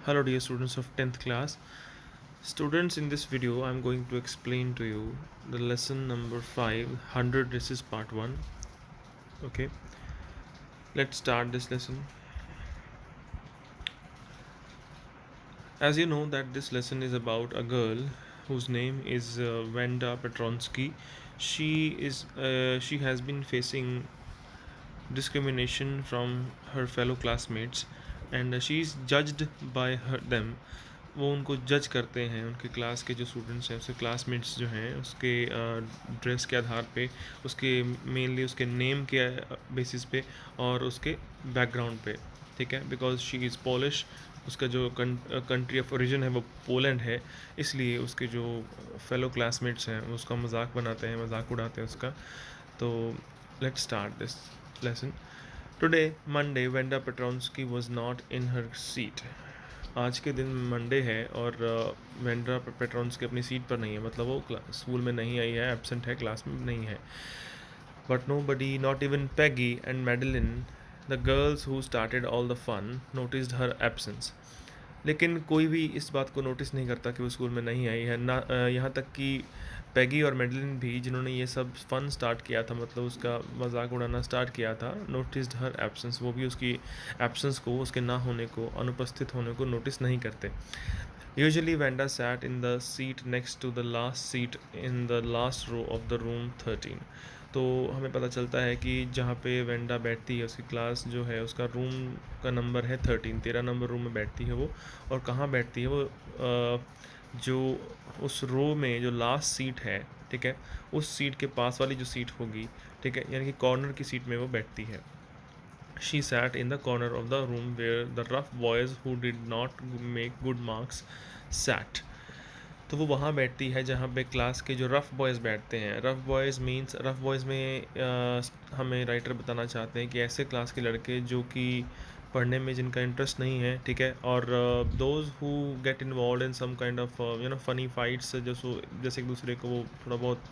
Hello dear students of 10th class. Students, in this video I'm going to explain to you the lesson number 5, 100. This is part 1. Okay, let's start this lesson. As you know that this lesson is about a girl whose name is Wanda Petronsky. She has been facing discrimination from her fellow classmates and she is judged by them. वो उनको जज करते हैं, उनके class के जो students हैं, उसके क्लासमेट्स जो हैं, उसके ड्रेस के आधार पे, उसके मेनली उसके नेम के बेसिस पे और उसके बैकग्राउंड पे, ठीक है, बिकॉज शी इज़ पोलिश। उसका जो कंट्री ऑफ ओरिजिन है वो पोलैंड है, इसलिए उसके जो फेलो क्लासमेट्स हैं उसका मजाक बनाते हैं, मजाक उड़ाते हैं उसका। तो let's start this lesson. Today, Monday, Wenda Petronsky was not in her seat. आज के दिन मंडे है और वेंड्रा पेट्रॉन्स्की अपनी सीट पर नहीं है, मतलब वो स्कूल में नहीं आई है, एब्सेंट है, क्लास में नहीं है. But nobody, not even Peggy and Madeline, the girls who started all the fun, noticed her absence. लेकिन कोई भी इस बात को नोटिस नहीं करता कि वो स्कूल में नहीं आई है ना. यहाँ तक कि पैगी और मेडलिन भी, जिन्होंने ये सब फन स्टार्ट किया था, मतलब उसका मजाक उड़ाना स्टार्ट किया था, नोटिस्ड हर एब्सेंस, वो भी उसकी एब्सेंस को, उसके ना होने को, अनुपस्थित होने को नोटिस नहीं करते. Usually Wanda sat in the seat next to the last seat in the last row of the room 13. तो हमें पता चलता है कि जहाँ पे वेंडा बैठती है, उसकी क्लास जो है, उसका रूम का नंबर है 13, 13 नंबर रूम में बैठती है वो. और कहाँ बैठती है वो? जो उस रो में जो लास्ट सीट है, ठीक है, उस सीट के पास वाली जो सीट होगी, ठीक है, यानी कि कॉर्नर की सीट में वो बैठती है. She sat in the corner of the room where the rough boys who did not make good marks sat. तो वो वहाँ बैठती है जहाँ पे क्लास के जो रफ़ बॉयज़ बैठते हैं. Rough boys means, rough boys में हमें राइटर बताना चाहते हैं कि ऐसे क्लास के लड़के जो कि पढ़ने में जिनका इंटरेस्ट नहीं है, ठीक है, और those who get involve in some kind of funny fights, जैसे एक दूसरे को वो थोड़ा बहुत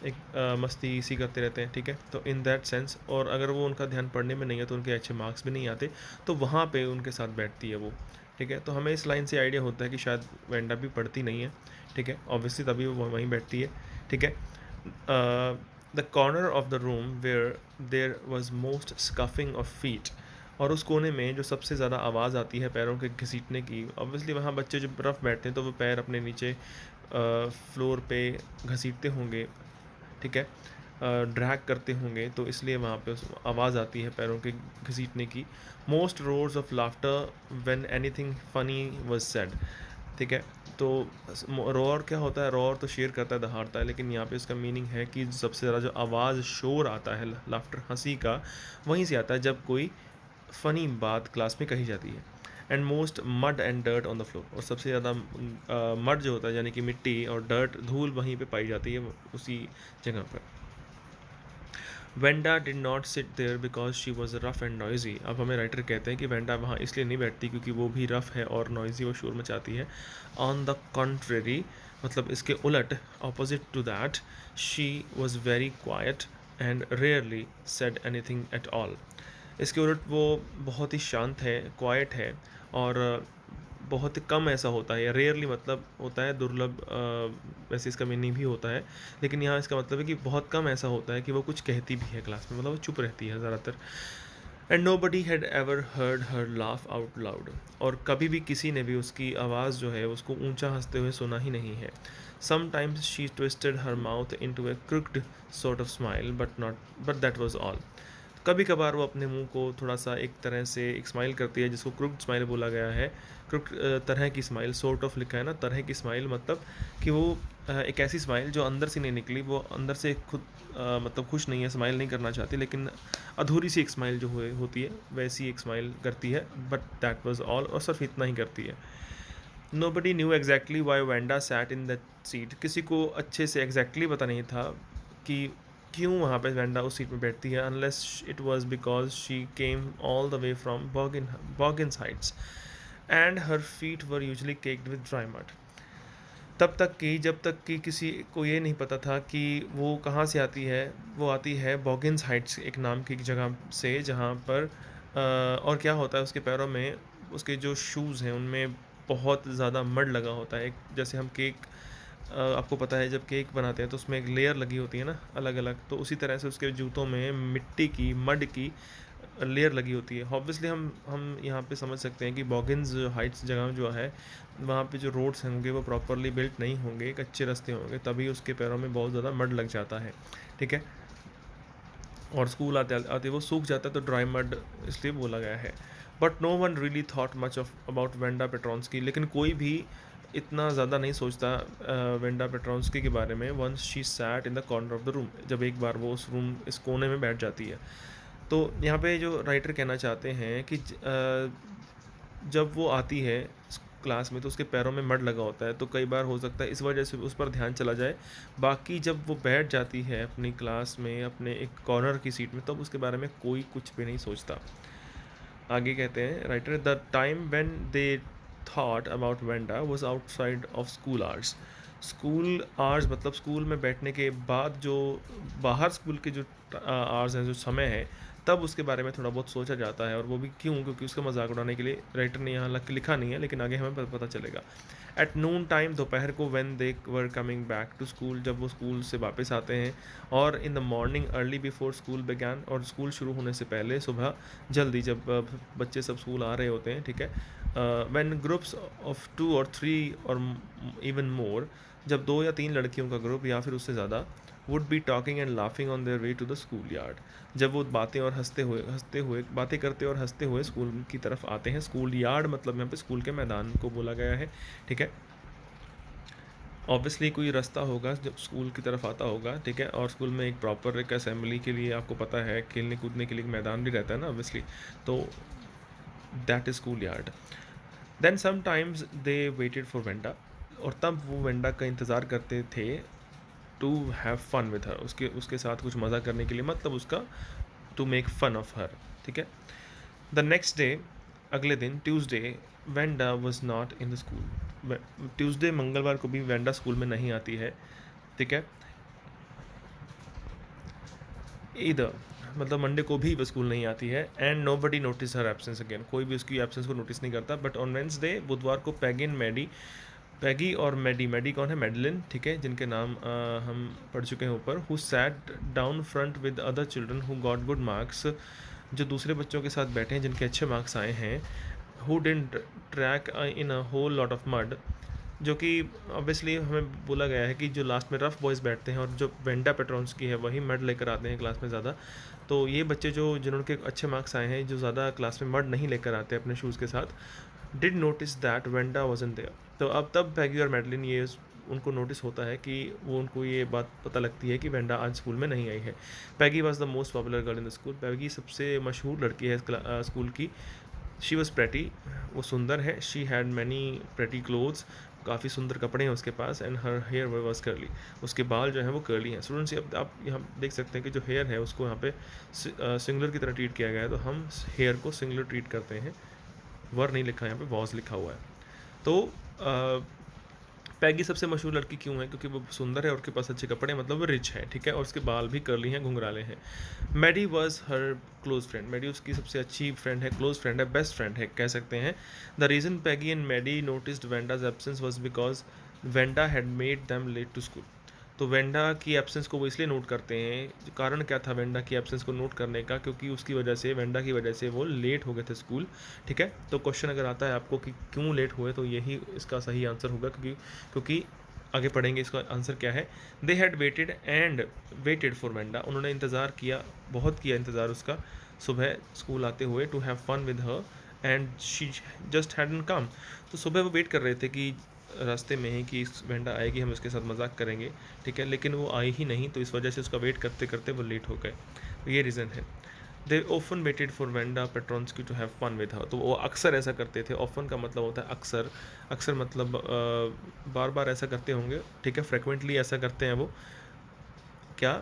एक मस्ती सी करते रहते हैं, ठीक है, तो इन दैट सेंस. और अगर वो उनका ध्यान पढ़ने में नहीं है तो उनके अच्छे मार्क्स भी नहीं आते, तो वहाँ पे उनके साथ बैठती है वो, ठीक है. तो हमें इस लाइन से आइडिया होता है कि शायद वेंडा भी पढ़ती नहीं है, ठीक है, ऑब्वियसली तभी वो वहीं बैठती है, ठीक है. The corner of the room where there was most scuffing of feet. और उस कोने में जो सबसे ज़्यादा आवाज़ आती है पैरों के घसीटने की, ऑब्वियसली वहाँ बच्चे जब रफ बैठते हैं तो वो पैर अपने नीचे फ्लोर पे घसीटते होंगे, ठीक है, ड्रैग करते होंगे, तो इसलिए वहाँ पे आवाज़ आती है पैरों के घसीटने की. Most roars of laughter when anything funny was said, ठीक है. तो रोर क्या होता है? रोर तो शेर करता है, दहाड़ता है, लेकिन यहाँ पे इसका मीनिंग है कि सबसे ज़्यादा जो आवाज़, शोर आता है, लाफ्टर, हंसी का, वहीं से आता है जब कोई फ़नी बात क्लास में कही जाती है. And most mud and dirt on the floor. और सबसे ज़्यादा मड जो होता है, यानी कि मिट्टी, और डर्ट, धूल, वहीं पे पाई जाती है, उसी जगह पर. Wanda did not sit there because she was rough and noisy. अब हमें राइटर कहते हैं कि वेंडा वहाँ इसलिए नहीं बैठती क्योंकि वो भी रफ़ है और नॉइजी, वो शोर मचाती है. ऑन द कॉन्ट्रेरी, मतलब इसके उलट, opposite to that, she was very quiet and rarely said anything at all. इसके उलट वो बहुत ही शांत है, क्वाइट है, और बहुत ही कम ऐसा होता है. या रेयरली मतलब होता है दुर्लभ, वैसे इसका मीनिंग भी होता है, लेकिन यहाँ इसका मतलब है कि बहुत कम ऐसा होता है कि वो कुछ कहती भी है क्लास में, मतलब वो चुप रहती है ज़्यादातर. And nobody had ever heard her laugh out loud. और कभी भी किसी ने भी उसकी आवाज़ जो है उसको ऊंचा हंसते हुए सुना ही नहीं है. Sometimes she twisted her mouth into a crooked sort of smile, but that was all. कभी कभार वो अपने मुंह को थोड़ा सा एक तरह से एक स्माइल करती है, जिसको क्रुक्ड स्माइल बोला गया है. क्रुक्ड तरह की स्माइल, सॉर्ट ऑफ लिखा है ना, तरह की स्माइल, मतलब कि वो एक ऐसी स्माइल जो अंदर से नहीं निकली, वो अंदर से खुद मतलब खुश नहीं है, स्माइल नहीं करना चाहती, लेकिन अधूरी सी एक स्माइल जो होती है, वैसी एक स्माइल करती है. बट दैट वाज ऑल, और सिर्फ इतना ही करती है. Nobody knew exactly Y Wanda sat in that seat. किसी को अच्छे से एग्जैक्टली पता नहीं था कि क्यों वहाँ पे वेंडा उस सीट में बैठती है, unless it was because she came all the way from Boggins Heights and her feet were usually caked with dry mud. तब तक कि, जब तक कि किसी को ये नहीं पता था कि वो कहाँ से आती है. वो आती है बॉगिन्स हाइट्स एक नाम की जगह से, जहाँ पर और क्या होता है, उसके पैरों में उसके जो शूज़ हैं उनमें बहुत ज़्यादा मड लगा होता है। जैसे हम केक, आपको पता है जब केक बनाते हैं तो उसमें एक लेयर लगी होती है ना अलग अलग, तो उसी तरह से उसके जूतों में मिट्टी की, मड की लेयर लगी होती है। ऑब्वियसली हम यहाँ पे समझ सकते हैं कि बॉगिन्स हाइट्स जगह जो है, वहाँ पे जो रोड्स होंगे वो प्रॉपरली बिल्ट नहीं होंगे, कच्चे रास्ते होंगे, तभी उसके पैरों में बहुत ज़्यादा मड लग जाता है। ठीक है, और स्कूल आते आते वो सूख जाता है, तो ड्राई मड इसलिए बोला गया है। But no one really thought much of about Wanda Petronski, लेकिन कोई भी इतना ज़्यादा नहीं सोचता वेंडा पेट्रोन्स्की के बारे में। Once she sat in the corner of the room, जब एक बार वो उस रूम, इस कोने में बैठ जाती है। तो यहाँ पे जो राइटर कहना चाहते हैं कि जब वो आती है क्लास में तो उसके पैरों में मड लगा होता है, तो कई बार हो सकता है इस वजह से उस पर ध्यान चला जाए। बाकी जब वो बैठ जाती है अपनी क्लास में अपने एक कॉर्नर की सीट में, तब उसके बारे में कोई कुछ भी नहीं सोचता। आगे कहते हैं writer, the time when they thought about Wanda was outside of school hours. School hours मतलब स्कूल में बैठने के बाद जो बाहर स्कूल के जो आवर्स हैं, जो समय है, तब उसके बारे में थोड़ा बहुत सोचा जाता है। और वो भी क्यों? क्योंकि उसका मजाक उड़ाने के लिए। राइटर ने यहाँ लिखा नहीं है, लेकिन आगे हमें पता चलेगा। एट नून टाइम, दोपहर को, when they were coming back to school, जब वो स्कूल से वापस आते हैं। और in the morning early before school began, और स्कूल शुरू होने से पहले सुबह जल्दी, जब बच्चे सब स्कूल आ रहे होते हैं। ठीक है, व्हेन ग्रुप्स ऑफ 2 और 3 और इवन मोर, जब 2 या 3 लड़कियों का ग्रुप या फिर उससे ज़्यादा, would be talking and laughing on their way to the school yard, जब वो बातें और हंसते हुए बातें करते और हंसते हुए स्कूल की तरफ आते हैं। स्कूल यार्ड मतलब यहाँ पे स्कूल के मैदान को बोला गया है। ठीक है, ऑब्वियसली कोई रास्ता होगा जब स्कूल की तरफ आता होगा। ठीक है, और स्कूल में एक प्रॉपर एक असेंबली के लिए, आपको पता है, खेलने कूदने के लिए एक मैदान भी रहता है ना ऑब्वियसली, तो that is school yard. Then sometimes they waited for Wanda, और तब वो वेंडा का इंतज़ार करते थे to have fun with her, उसके उसके साथ कुछ मज़ा करने के लिए, मतलब उसका to make fun of her. ठीक है, द नेक्स्ट डे, अगले दिन, Tuesday, Wanda was not in the school. Tuesday, मंगलवार को भी वेंडा स्कूल में नहीं आती है। ठीक है, इधर मतलब मंडे को भी वो स्कूल नहीं आती है। And nobody notice her absence again, कोई भी उसकी एब्सेंस को नोटिस नहीं करता। बट ऑन वेंसडे, बुधवार को, पैगी एंड मैडी, पैगी और मैडी, मैडी कौन है? मेडलिन। ठीक है, जिनके नाम हम पढ़ चुके हैं ऊपर, who sat down front with other children who got good marks, जो दूसरे बच्चों के साथ बैठे हैं जिनके अच्छे मार्क्स आए हैं। Who didn't track in a whole lot of mud, जो कि ऑब्वियसली हमें बोला गया है कि जो लास्ट में रफ बॉयज़ बैठते हैं और जो वेंडा पेट्रोन्स्की है वही मड लेकर आते हैं क्लास में ज़्यादा। तो ये बच्चे जो जिन्होंने अच्छे मार्क्स आए हैं, जो ज़्यादा क्लास में मड नहीं लेकर आते अपने शूज़ के साथ, did notice that Wanda wasn't there. तो अब तब पैगी और मैडलिन ये उनको नोटिस होता है कि वो उनको ये बात पता लगती है कि वेंडा आज स्कूल में नहीं आई है। Peggy was the most popular girl in the school, Peggy सबसे मशहूर लड़की है स्कूल की। शी वॉज प्रेटी, वो सुंदर है। She had many pretty clothes, काफ़ी सुंदर कपड़े हैं उसके पास। And her hair was curly, उसके बाल जो हैं वो कर्ली हैं। स्टूडेंट्स, अब आप यहाँ देख सकते हैं कि जो हेयर है उसको यहाँ पे सिंगुलर की तरह ट्रीट किया गया है, तो हम हेयर को सिंगुलर ट्रीट करते हैं। वर नहीं लिखा है यहाँ पे, वॉज लिखा हुआ है। तो पैगी सबसे मशहूर लड़की क्यों है? क्योंकि वो सुंदर है और उसके पास अच्छे कपड़े हैं, मतलब वो रिच है। ठीक है, और उसके बाल भी कर्ली हैं, घुंघराले हैं। Maddie was her close friend, Maddie उसकी सबसे अच्छी फ्रेंड है, क्लोज फ्रेंड है, बेस्ट फ्रेंड है कह सकते हैं। The reason Peggy and Maddie noticed Wanda's absence was because Wanda had made them late to school. तो वेंडा की एब्सेंस को वो इसलिए नोट करते हैं, कारण क्या था वेंडा की एब्सेंस को नोट करने का? क्योंकि उसकी वजह से, वेंडा की वजह से वो लेट हो गए थे स्कूल। ठीक है, तो क्वेश्चन अगर आता है आपको कि क्यों लेट हुए, तो यही इसका सही आंसर होगा, क्योंकि आगे पढ़ेंगे इसका आंसर क्या है। They had weighted for Wanda, उन्होंने इंतज़ार किया, बहुत किया इंतज़ार उसका, सुबह स्कूल आते हुए, to have fun with her and she just hadn't come. तो सुबह वो वेट कर रहे थे कि रास्ते में ही कि वेंडा आएगी, हम उसके साथ मजाक करेंगे। ठीक है, लेकिन वो आई ही नहीं, तो इस वजह से उसका वेट करते करते वो लेट हो गए। तो ये रीज़न है। They often waited for Wanda Petronski to have fun with her, तो वो अक्सर ऐसा करते थे। ऑफन का मतलब होता है अक्सर, अक्सर मतलब बार बार ऐसा करते होंगे। ठीक है, फ्रिक्वेंटली ऐसा करते हैं वो, क्या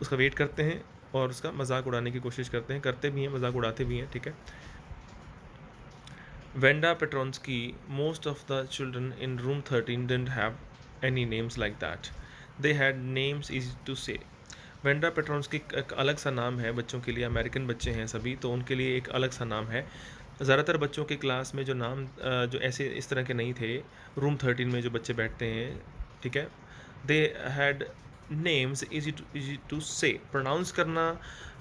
उसका वेट करते हैं और उसका मजाक उड़ाने की कोशिश करते हैं, करते भी हैं, मजाक उड़ाते भी हैं। ठीक है, Venda Petronsky, most of the children in room 13 didn't have any names like that. They had names easy to say. Wanda Petronski एक अलग सा नाम है बच्चों के लिए, अमेरिकन बच्चे हैं सभी, तो उनके लिए एक अलग सा नाम है ज़्यादातर बच्चों के क्लास में जो नाम जो ऐसे इस तरह के नहीं थे, रूम 13 में जो बच्चे बैठते हैं, ठीक है? They had names easy to say, pronounce करना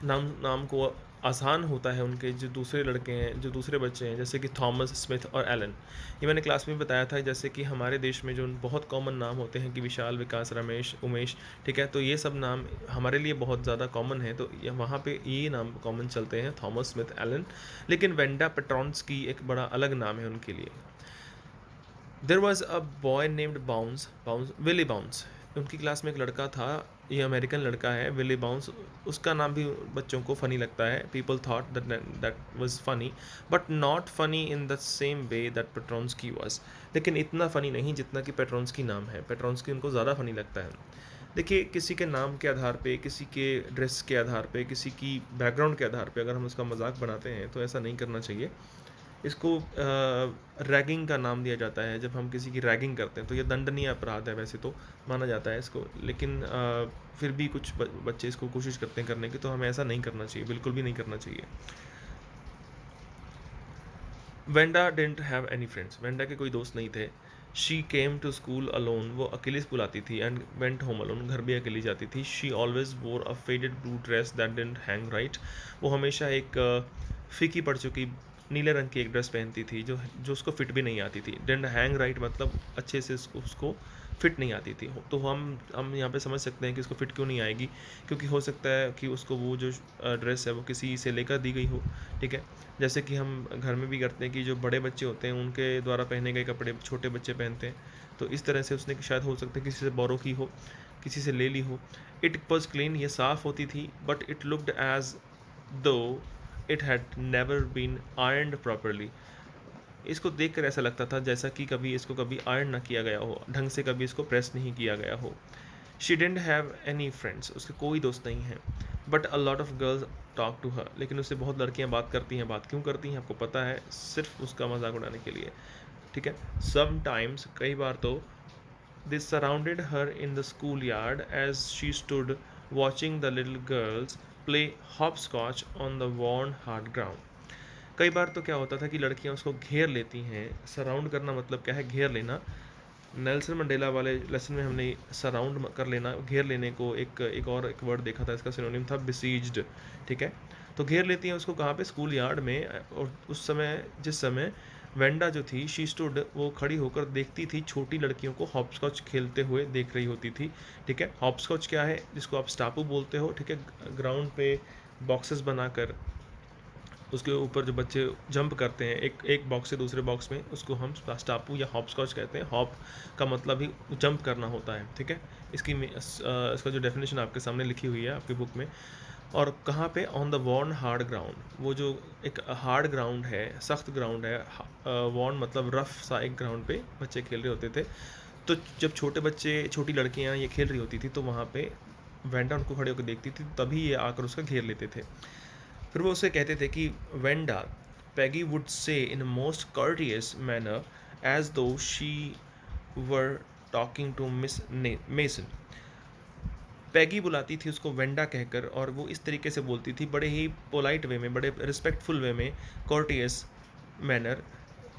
नाम नाम को आसान होता है उनके जो दूसरे लड़के हैं, जो दूसरे बच्चे हैं, जैसे कि थॉमस, स्मिथ और एलन। ये मैंने क्लास में बताया था, जैसे कि हमारे देश में जो बहुत कॉमन नाम होते हैं कि विशाल, विकास, रमेश, उमेश, ठीक है? तो ये सब नाम हमारे लिए बहुत ज़्यादा कॉमन है, तो वहाँ पे ये नाम कॉमन चलते हैं, थॉमस, स्मिथ, एलन। लेकिन वेंडा पेट्रॉन्स्की एक बड़ा अलग नाम है उनके लिए। There was a boy named Bounce Bounce Willie Bounce. उनकी क्लास में एक लड़का था, ये अमेरिकन लड़का है, विली बाउंस। उसका नाम भी बच्चों को फ़नी लगता है। People thought that was funny, but not funny in the same way that Petronski was. लेकिन इतना फ़नी नहीं जितना कि पेट्रॉन्स्की नाम है। पेट्रॉन्स्की उनको ज़्यादा फ़नी लगता है। देखिए, किसी के नाम के आधार पे, किसी के ड्रेस के आधार पे, किसी की बैकग्राउंड के आधार पे अगर हम उसका मजाक बनाते हैं तो ऐसा नहीं करना चाहिए। इसको रैगिंग का नाम दिया जाता है। जब हम किसी की रैगिंग करते हैं तो ये दंडनीय अपराध है, वैसे तो माना जाता है इसको, लेकिन फिर भी कुछ बच्चे इसको कोशिश करते हैं करने की, तो हमें ऐसा नहीं करना चाहिए, बिल्कुल भी नहीं करना चाहिए। Wanda didn't have any friends. Wanda के कोई दोस्त नहीं थे। She came to school alone. वो अकेले स्कूल आती थी। And went home alone. घर भी अकेली जाती थी। She always wore a faded blue dress that didn't hang right. वो हमेशा एक फीकी पड़ चुकी नीले रंग की एक ड्रेस पहनती थी जो जो उसको फिट भी नहीं आती थी। डिडंट हैंग राइट मतलब अच्छे से उसको फिट नहीं आती थी। तो हम यहाँ पे समझ सकते हैं कि उसको फिट क्यों नहीं आएगी, क्योंकि हो सकता है कि उसको वो जो ड्रेस है वो किसी से लेकर दी गई हो, ठीक है? जैसे कि हम घर में भी करते हैं कि जो बड़े बच्चे होते हैं उनके द्वारा पहने गए कपड़े छोटे बच्चे पहनते हैं, तो इस तरह से उसने शायद हो सकता है किसी से बोरो की हो, किसी से ले ली हो। It was clean. ये साफ़ होती थी। But it looked as though it had never been ironed properly. इसको देख कर ऐसा लगता था जैसा कि कभी इसको कभी आयरन ना किया गया हो, ढंग से कभी इसको प्रेस नहीं किया गया हो। She didn't have any friends. उसके कोई दोस्त नहीं हैं। But a lot of girls talk to her. लेकिन उससे बहुत लड़कियां बात करती हैं। बात क्यों करती हैं आपको पता है? सिर्फ उसका मजाक उड़ाने के लिए, ठीक है? समटाइम्स, कई बार तो, they surrounded her in the school yard as she stood watching the little girls play hopscotch on the worn hard ground. कई बार तो क्या होता था कि लड़कियां उसको घेर लेती हैं। सराउंड करना मतलब क्या है? घेर लेना। नेल्सन मंडेला वाले लेसन में हमने सराउंड कर लेना, घेर लेने को एक वर्ड देखा था, इसका सिनोनिम था बिसीज्ड, ठीक है? तो घेर लेती हैं उसको कहाँ पे? स्कूल यार्ड में। और उस समय, जिस समय वेंडा जो थी, शी स्टूड, वो खड़ी होकर देखती थी छोटी लड़कियों को हॉपस्कॉच खेलते हुए देख रही होती थी, ठीक है? हॉपस्कॉच क्या है? जिसको आप स्टापू बोलते हो, ठीक है? ग्राउंड पे बॉक्सेस बनाकर उसके ऊपर जो बच्चे जंप करते हैं एक एक बॉक्स से दूसरे बॉक्स में, उसको हम स्टापू या हॉपस्कॉच कहते हैं। हॉप का मतलब ही जंप करना होता है, ठीक है? इसका जो डेफिनेशन आपके सामने लिखी हुई है आपकी बुक में। और कहाँ पे? On the worn hard ground. वो जो एक हार्ड ग्राउंड है, सख्त ग्राउंड है। वॉर्न मतलब रफ सा एक ग्राउंड पे बच्चे खेल रहे होते थे। तो जब छोटे बच्चे, छोटी लड़कियाँ ये खेल रही होती थी, तो वहाँ पे वेंडा उनको खड़े होकर देखती थी, तभी ये आकर उसका घेर लेते थे। फिर वो उसे कहते थे कि Wanda, Peggy would say in most courteous manner as though she were talking to Miss Mason. Peggy बुलाती थी उसको वेंडा कहकर, और वो इस तरीके से बोलती थी, बड़े ही पोलाइट वे में, बड़े रिस्पेक्टफुल वे में, कॉर्टियस मैनर,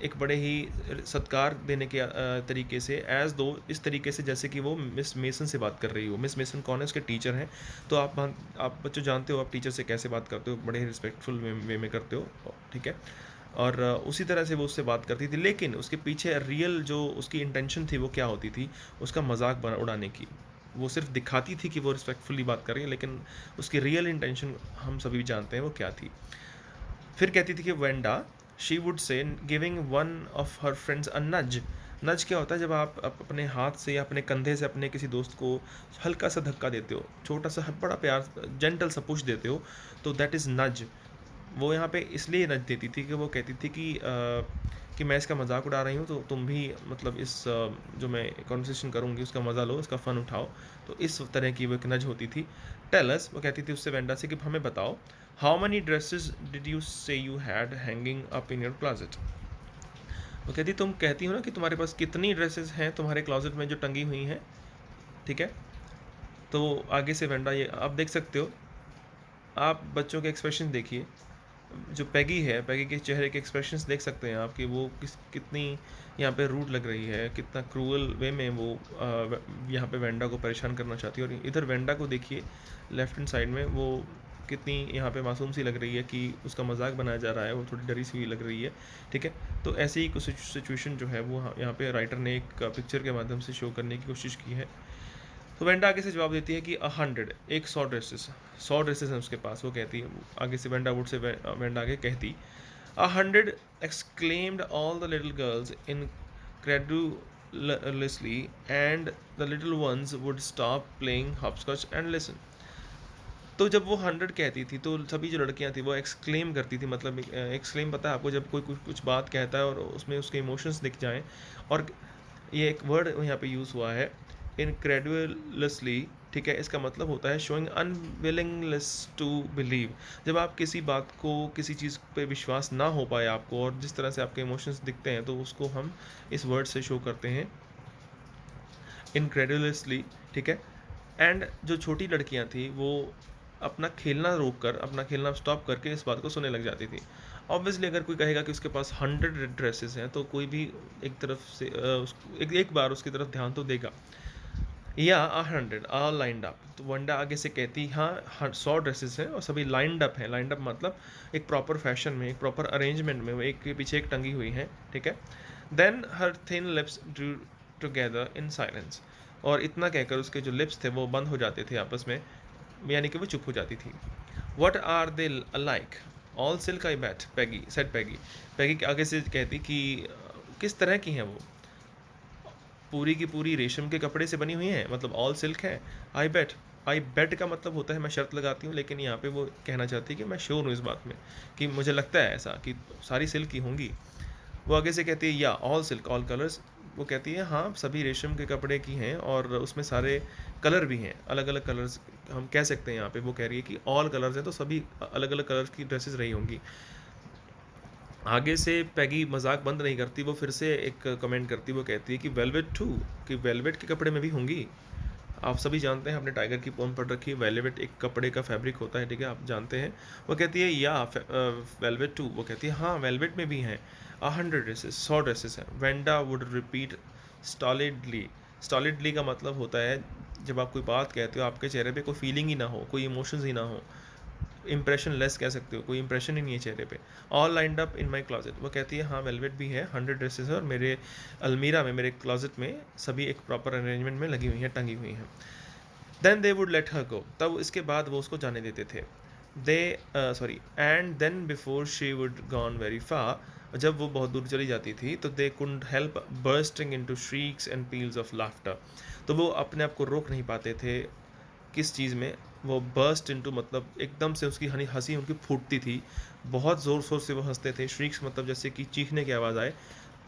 एक बड़े ही सत्कार देने के तरीके से, एज दो, इस तरीके से जैसे कि वो मिस मेसन से बात कर रही हो। मिस मेसन कौन है? उसके टीचर हैं। तो आप बच्चों जानते हो आप टीचर से कैसे बात करते हो, बड़े ही रिस्पेक्टफुल वे में करते हो, ठीक है? और उसी तरह से वो उससे बात करती थी, लेकिन उसके पीछे रियल जो उसकी इंटेंशन थी वो क्या होती थी? उसका मजाक बना उड़ाने की। वो सिर्फ दिखाती थी कि वो रिस्पेक्टफुली बात कर रही है, लेकिन उसकी रियल इंटेंशन हम सभी जानते हैं वो क्या थी। फिर कहती थी कि Wanda, she would say, giving one of her friends a nudge. Nudge क्या होता है? जब आप अपने हाथ से या अपने कंधे से अपने किसी दोस्त को हल्का सा धक्का देते हो, छोटा सा बड़ा प्यार, जेंटल सा पुश देते हो, तो दैट इज़ नज। वो यहाँ पे इसलिए नच देती थी कि वो कहती थी कि मैं इसका मजाक उड़ा रही हूँ, तो तुम भी मतलब इस जो मैं कॉन्वर्सेशन करूँगी उसका मज़ा लो, उसका फ़न उठाओ। तो इस तरह की वो एक नज होती थी। टेलस, वो कहती थी उससे वेंडा से कि हमें बताओ, how many dresses did you say you had hanging up in your closet. वो कहती, तुम कहती हो ना कि तुम्हारे पास कितनी ड्रेसेस हैं तुम्हारे क्लोजेट में जो टंगी हुई हैं, ठीक है? तो आगे से वेंडा, ये आप देख सकते हो, आप बच्चों के एक्सप्रेशन देखिए। जो पैगी है, पैगी के चेहरे के एक्सप्रेशंस देख सकते हैं आप कि वो कितनी यहाँ पे रूड लग रही है, कितना क्रूअल वे में वो यहाँ पे वेंडा को परेशान करना चाहती है। और इधर वेंडा को देखिए लेफ्ट हैंड साइड में, वो कितनी यहाँ पे मासूम सी लग रही है कि उसका मजाक बनाया जा रहा है, वो थोड़ी डरी सी हुई लग रही है। ठीक है, तो ऐसे ही कुछ सिचुएशन जो है वो यहाँ पे राइटर ने एक पिक्चर के माध्यम से शो करने की कोशिश की है। तो वेंडा आगे से जवाब देती है कि 100, एक 100 ड्रेसेस, 100 ड्रेसेस हैं उसके पास। वो कहती है आगे से, वेंडा वुड से वेंडा आगे कहती, 100 exclaimed all the little girls incredulously, and the little ones would stop playing hopscotch and listen. तो जब वो 100 कहती थी तो सभी जो लड़कियां थी वो एक्सक्लेम करती थी। मतलब एक्सक्लेम पता है आपको, जब कोई कुछ बात कहता है और उसमें उसके इमोशंस दिख जाएं। और ये एक वर्ड यहाँ पे यूज़ हुआ है, इनक्रेडुलसली। ठीक है, इसका मतलब होता है शोइंग अनविलिंगनेस टू बिलीव। जब आप किसी बात को, किसी चीज़ पे विश्वास ना हो पाए आपको, और जिस तरह से आपके इमोशंस दिखते हैं, तो उसको हम इस वर्ड से शो करते हैं, इनक्रेडुलसली। ठीक है, एंड जो छोटी लड़कियां थी वो अपना खेलना रोक कर, अपना खेलना स्टॉप करके इस बात को सुनने लग जाती थी। ऑब्वियसली अगर कोई कहेगा कि उसके पास 100 ड्रेसेस हैं, तो कोई भी एक तरफ से एक बार उसकी तरफ ध्यान तो देगा। या 100 ऑल लाइंड अप, तो वंडा आगे से कहती हाँ 100 ड्रेसेस हैं और सभी लाइंड अप हैं। लाइंड अप मतलब एक प्रॉपर फैशन में, एक प्रॉपर अरेंजमेंट में, वो एक के पीछे एक टंगी हुई हैं। ठीक है, then her thin lips drew together in silence, और इतना कहकर उसके जो लिप्स थे वो बंद हो जाते थे आपस में, यानी कि वो चुप हो जाती थी। What are they like, all silk I bet, Peggy said Peggy. Peggy के आगे से कहती कि किस तरह की हैं वो, पूरी की पूरी रेशम के कपड़े से बनी हुई हैं, मतलब ऑल सिल्क है। आई बेट, आई बेट का मतलब होता है मैं शर्त लगाती हूँ, लेकिन यहाँ पे वो कहना चाहती है कि मैं श्योर हूँ इस बात में, कि मुझे लगता है ऐसा कि सारी सिल्क की होंगी। वो आगे से कहती है या ऑल सिल्क ऑल कलर्स, वो कहती है हाँ सभी रेशम के कपड़े की हैं और उसमें सारे कलर भी हैं, अलग अलग कलर्स हम कह सकते हैं। यहाँ पे वो कह रही है कि ऑल कलर्स हैं, तो सभी अलग अलग कलर्स की ड्रेसेस रही होंगी। आगे से पैगी मजाक बंद नहीं करती, वो फिर से एक कमेंट करती, वो कहती है कि वेलवेट टू, कि वेलवेट के कपड़े में भी होंगी। आप सभी जानते हैं, आपने टाइगर की पोम पढ़ रखी है, वेलवेट एक कपड़े का फैब्रिक होता है। ठीक है, आप जानते हैं। वो कहती है या वेलवेट टू, वो कहती है हाँ वेलवेट में भी हैं 100 ड्रेसेस, 100 ड्रेसेस हैं। Wanda would repeat stolidly. Stolidly का मतलब होता है जब आप कोई बात कहते हो, आपके चेहरे पे कोई फीलिंग ही ना हो, कोई इमोशंस ही ना हो, इंप्रेशन लेस कह सकते हो, कोई इंप्रेशन ही नहीं है चेहरे पे। All lined up in my closet, वो कहती है हाँ वेलवेट भी है, 100 ड्रेसेस है, और मेरे अलमीरा में, मेरे क्लॉजेट में सभी एक प्रॉपर अरेंजमेंट में लगी हुई हैं, टंगी हुई हैं। Then they would let her go, तब इसके बाद वो उसको जाने देते थे। They sorry and then before she would gone very far, जब वो बहुत दूर चली जाती थी तो they couldn't help bursting into shrieks and peals of laughter, तो वो अपने आप को रोक नहीं पाते थे। किस चीज़ में? वो बर्स्ट इनटू मतलब एकदम से उसकी हंसी उनकी फूटती थी, बहुत ज़ोर शोर से वो हंसते थे। श्रीक्स मतलब जैसे कि चीखने की आवाज़ आए,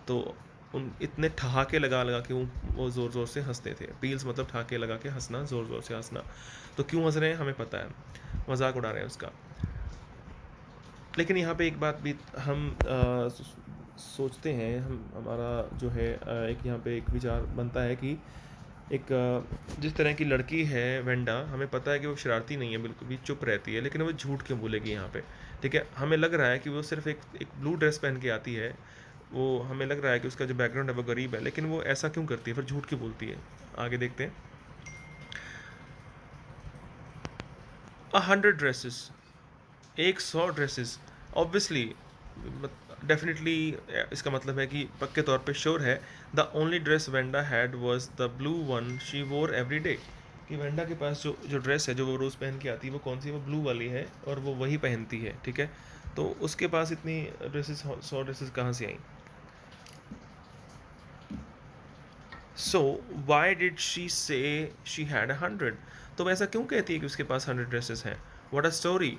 तो उन इतने ठहाके लगा लगा के वो ज़ोर ज़ोर से हंसते थे। पील्स मतलब ठहाके लगा के हंसना, ज़ोर ज़ोर से हंसना। तो क्यों हंस रहे हैं हमें पता है, मजाक उड़ा रहे हैं उसका। लेकिन यहाँ पे एक बात भी हम सोचते हैं, हम हमारा जो है एक यहाँ पे एक विचार बनता है कि एक जिस तरह की लड़की है वेंडा, हमें पता है कि वो शरारती नहीं है, बिल्कुल भी चुप रहती है, लेकिन वो झूठ क्यों बोलेगी यहाँ पे? ठीक है, हमें लग रहा है कि वो सिर्फ एक ब्लू ड्रेस पहन के आती है, वो हमें लग रहा है कि उसका जो बैकग्राउंड है वो गरीब है, लेकिन वो ऐसा क्यों करती है, फिर झूठ क्यों बोलती है? आगे देखते हैं। 100 ड्रेसेस, एक 100 ड्रेसेस, ऑब्वियसली डेफिनेटली इसका मतलब है कि पक्के तौर पे श्योर है, the only dress Wanda had was the blue one she वोर एवरी डे, कि वेंडा के पास जो ड्रेस है जो वो रोज़ पहन के आती है वो कौन सी, वो ब्लू वाली है, और वो वही पहनती है। ठीक है, तो उसके पास इतनी ड्रेसेस, 100 ड्रेसेस कहाँ से आई? सो वाई डिड शी से शी हैड 100, तो वैसा क्यों कहती है कि उसके पास 100 ड्रेसेस हैं? व्हाट अ स्टोरी,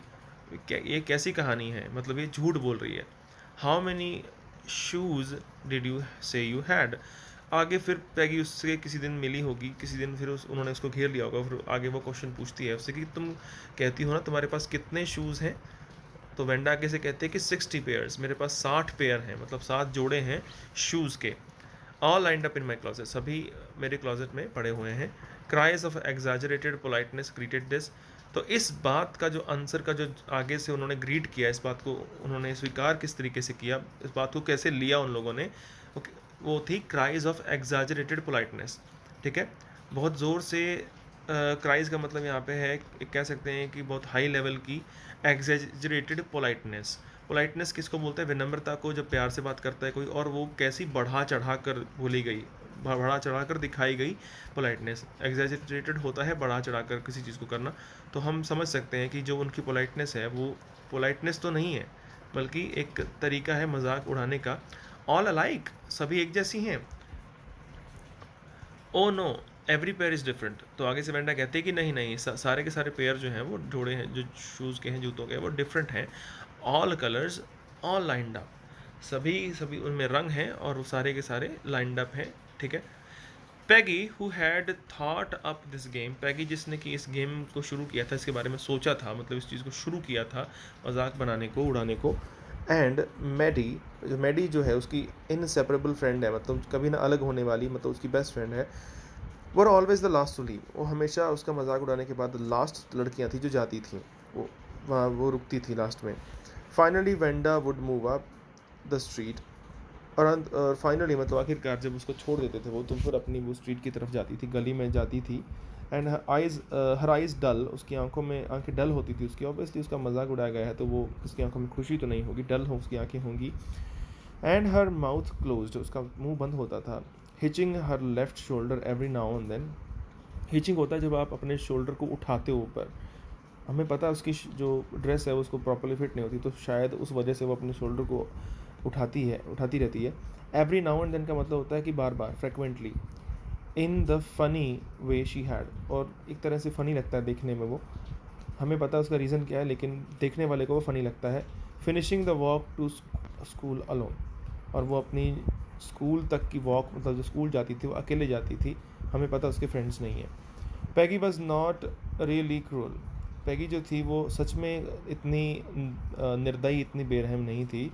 ये कैसी कहानी है, मतलब ये झूठ बोल रही है। How many shoes did you say you had, आगे फिर पैगी उससे किसी दिन मिली होगी, किसी दिन फिर उन्होंने उसको घेर लिया होगा, फिर आगे वो क्वेश्चन पूछती है उससे कि तुम कहती हो ना तुम्हारे पास कितने शूज़ हैं, तो वेंडा आगे से कहते हैं कि 60 पेयर्स, मेरे पास 60 पेयर हैं, मतलब 7 जोड़े हैं शूज़ के। All lined up in my closet, सभी मेरे क्लॉजेट में पड़े हुए हैं। Cries of exaggerated politeness greeted this, तो इस बात का जो आंसर का जो आगे से उन्होंने ग्रीट किया, इस बात को उन्होंने स्वीकार किस तरीके से किया, इस बात को कैसे लिया उन लोगों ने, वो थी क्राइज ऑफ एग्जाजरेटेड पोलाइटनेस। ठीक है, बहुत ज़ोर से क्राइज का मतलब यहाँ पे है, कह सकते हैं कि बहुत हाई लेवल की एग्जेजरेटेड पोलाइटनेस। पोलाइटनेस किसको बोलते हैं? विनम्रता को, जब प्यार से बात करता है कोई, और वो कैसी बढ़ा चढ़ा कर बोली गई, बढ़ा चढ़ा कर दिखाई गई पोलाइटनेस। एग्जेजरेटेड होता है बढ़ा चढ़ा कर किसी चीज़ को करना। तो हम समझ सकते हैं कि जो उनकी पोलाइटनेस है वो पोलाइटनेस तो नहीं है, बल्कि एक तरीका है मजाक उड़ाने का। ऑल अलाइक, सभी एक जैसी हैं। Oh no, every pair is different. तो आगे से वेंडा कहते हैं कि नहीं नहीं, सारे के सारे पेयर जो हैं, वो जोड़े हैं, जो शूज़ के हैं, जूतों के, वो डिफरेंट हैं। All colours all lined up, सभी सभी उनमें रंग हैं और वो सारे के सारे लाइंड अप हैं। ठीक है। Peggy who had thought up this game, Peggy जिसने कि इस गेम को शुरू किया था, इसके बारे में सोचा था, मतलब इस चीज़ को शुरू किया था, मजाक बनाने को, उड़ाने को। एंड मैडी, जो मैडी जो है उसकी इनसेपरेबल फ्रेंड है, मतलब कभी ना अलग होने वाली, मतलब उसकी बेस्ट फ्रेंड है। वो always the last to leave, वो हमेशा उसका मजाक उड़ाने के बाद लास्ट लड़कियां थी जो जाती थी, वो वहाँ वो रुकती थी लास्ट में। Finally Wanda would move up the street, और फाइनली मतलब आखिरकार जब उसको छोड़ देते थे वो, तो फिर अपनी वो स्ट्रीट की तरफ जाती थी, गली में जाती थी। एंड हर आइज़ डल, उसकी आंखों में आंखें डल होती थी उसकी, ऑब्वियसली उसका मजाक उड़ाया गया है तो वो उसकी आंखों में खुशी तो नहीं होगी, डल हो उसकी आंखें होंगी। एंड हर माउथ क्लोज्ड, उसका मुंह बंद होता था। Hitching her left shoulder every now and then, hitching होता है जब आप अपने शोल्डर को उठाते हो ऊपर। हमें पता है उसकी जो ड्रेस है उसको प्रॉपरली फिट नहीं होती, तो शायद उस वजह से वो अपने शोल्डर को उठाती रहती है। एवरी नाउ एंड देन का मतलब होता है कि बार बार, frequently. In the funny way she had, और एक तरह से फ़नी लगता है देखने में वो, हमें पता है उसका रीज़न क्या है, लेकिन देखने वाले को वो फ़नी लगता है। Finishing the walk to school alone, और वो अपनी स्कूल तक की वॉक, मतलब जो स्कूल जाती थी वो अकेले जाती थी, हमें पता उसके फ्रेंड्स नहीं है। Peggy was not really cruel, पैगी जो थी वो सच में इतनी निर्दयी, इतनी बेरहम नहीं थी।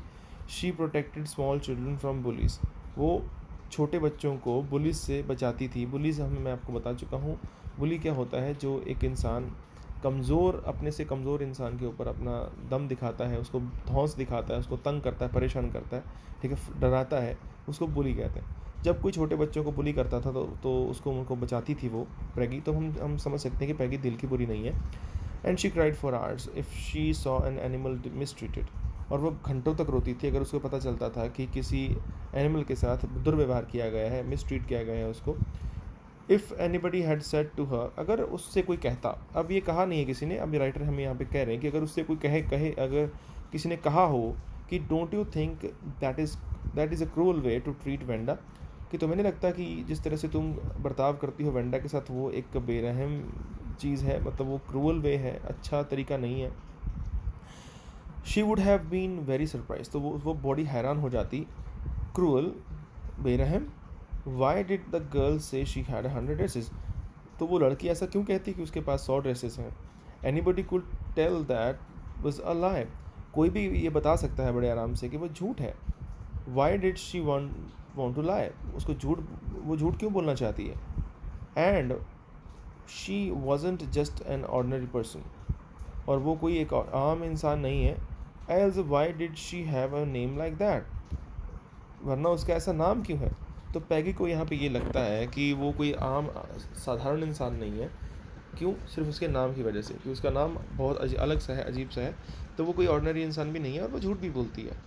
She protected small children from bullies, वो छोटे बच्चों को बुलीज से बचाती थी। बुलीज हमें, मैं आपको बता चुका हूँ, बुली क्या होता है, जो एक इंसान कमज़ोर, अपने से कमज़ोर इंसान के ऊपर अपना दम दिखाता है, उसको धौंस दिखाता है, उसको तंग करता है, परेशान करता है, ठीक है, डराता है, उसको बुली कहते हैं। जब कोई छोटे बच्चों को बुली करता था तो उसको उनको बचाती थी वो पैगी, तो हम समझ सकते हैं कि पैगी दिल की बुरी नहीं है। And she cried for hours if she saw an animal mistreated, और वो घंटों तक रोती थी अगर उसको पता चलता था कि किसी एनिमल के साथ दुर्व्यवहार किया गया है, मिसट्रीट किया गया है उसको। If anybody had said to her, अगर उससे कोई कहता, अब ये कहा नहीं है किसी ने, अब राइटर हमें यहाँ पे कह रहे हैं कि अगर उससे कोई कहे कहे अगर किसी ने कहा हो कि don't you think that is a cruel way to treat Wanda, कि तुम्हें नहीं लगता कि जिस तरह से तुम बर्ताव करती हो वेंडा के साथ वो एक बेरहम चीज़ है, मतलब वो क्रूअल वे है, अच्छा तरीका नहीं है। She would have been very surprised, तो वो बॉडी हैरान हो जाती। क्रूअल, बेरहम, why did the girl say she had 100 dresses, तो वो लड़की ऐसा क्यों कहती कि उसके पास 100 ड्रेसेस हैं। Anybody could tell that was a lie, कोई भी ये बता सकता है बड़े आराम से कि वो झूठ है। Why did she want to lie, उसको वो झूठ क्यों बोलना चाहती है। And she wasn't just an ordinary person, और वो कोई एक आम इंसान नहीं है। Else why did she have a name like that, वरना उसका ऐसा नाम क्यों है। तो पैगी को यहाँ पे ये लगता है कि वो कोई आम साधारण इंसान नहीं है। क्यों? सिर्फ उसके नाम की वजह से, कि उसका नाम बहुत अलग सा है, अजीब सा है, तो वो कोई ऑर्डिनरी इंसान भी नहीं है और वो झूठ भी बोलती है।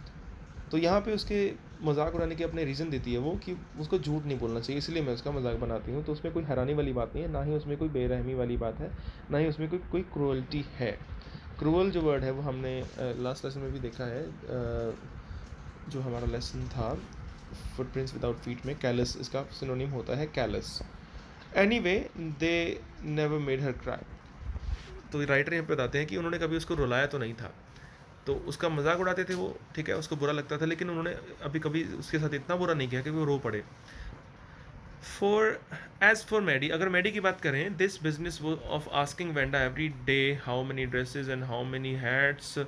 तो यहाँ पे उसके मजाक उड़ाने के अपने रीज़न देती है वो, कि उसको झूठ नहीं बोलना चाहिए, इसलिए मैं उसका मजाक बनाती हूँ। तो उसमें कोई हैरानी वाली बात नहीं है, ना ही उसमें कोई बेरहमी वाली बात है, ना ही उसमें कोई क्रूअल्टी है। क्रूअल जो वर्ड है वो हमने लास्ट लेसन में भी देखा है, जो हमारा लेसन था फुटप्रिंट्स विदाउट फीट में, कैलस इसका सिनोनिम होता है, callus. Any way, they never made her cry, तो राइटर यहाँ पे बताते हैं कि उन्होंने कभी उसको रुलाया तो नहीं था, तो उसका मजाक उड़ाते थे वो, ठीक है, उसको बुरा लगता था, लेकिन उन्होंने अभी कभी उसके साथ इतना बुरा नहीं किया कि वो रो पड़े। फॉर मैडी, अगर मैडी की बात करें, this business of asking Wanda every day how many dresses and how many hats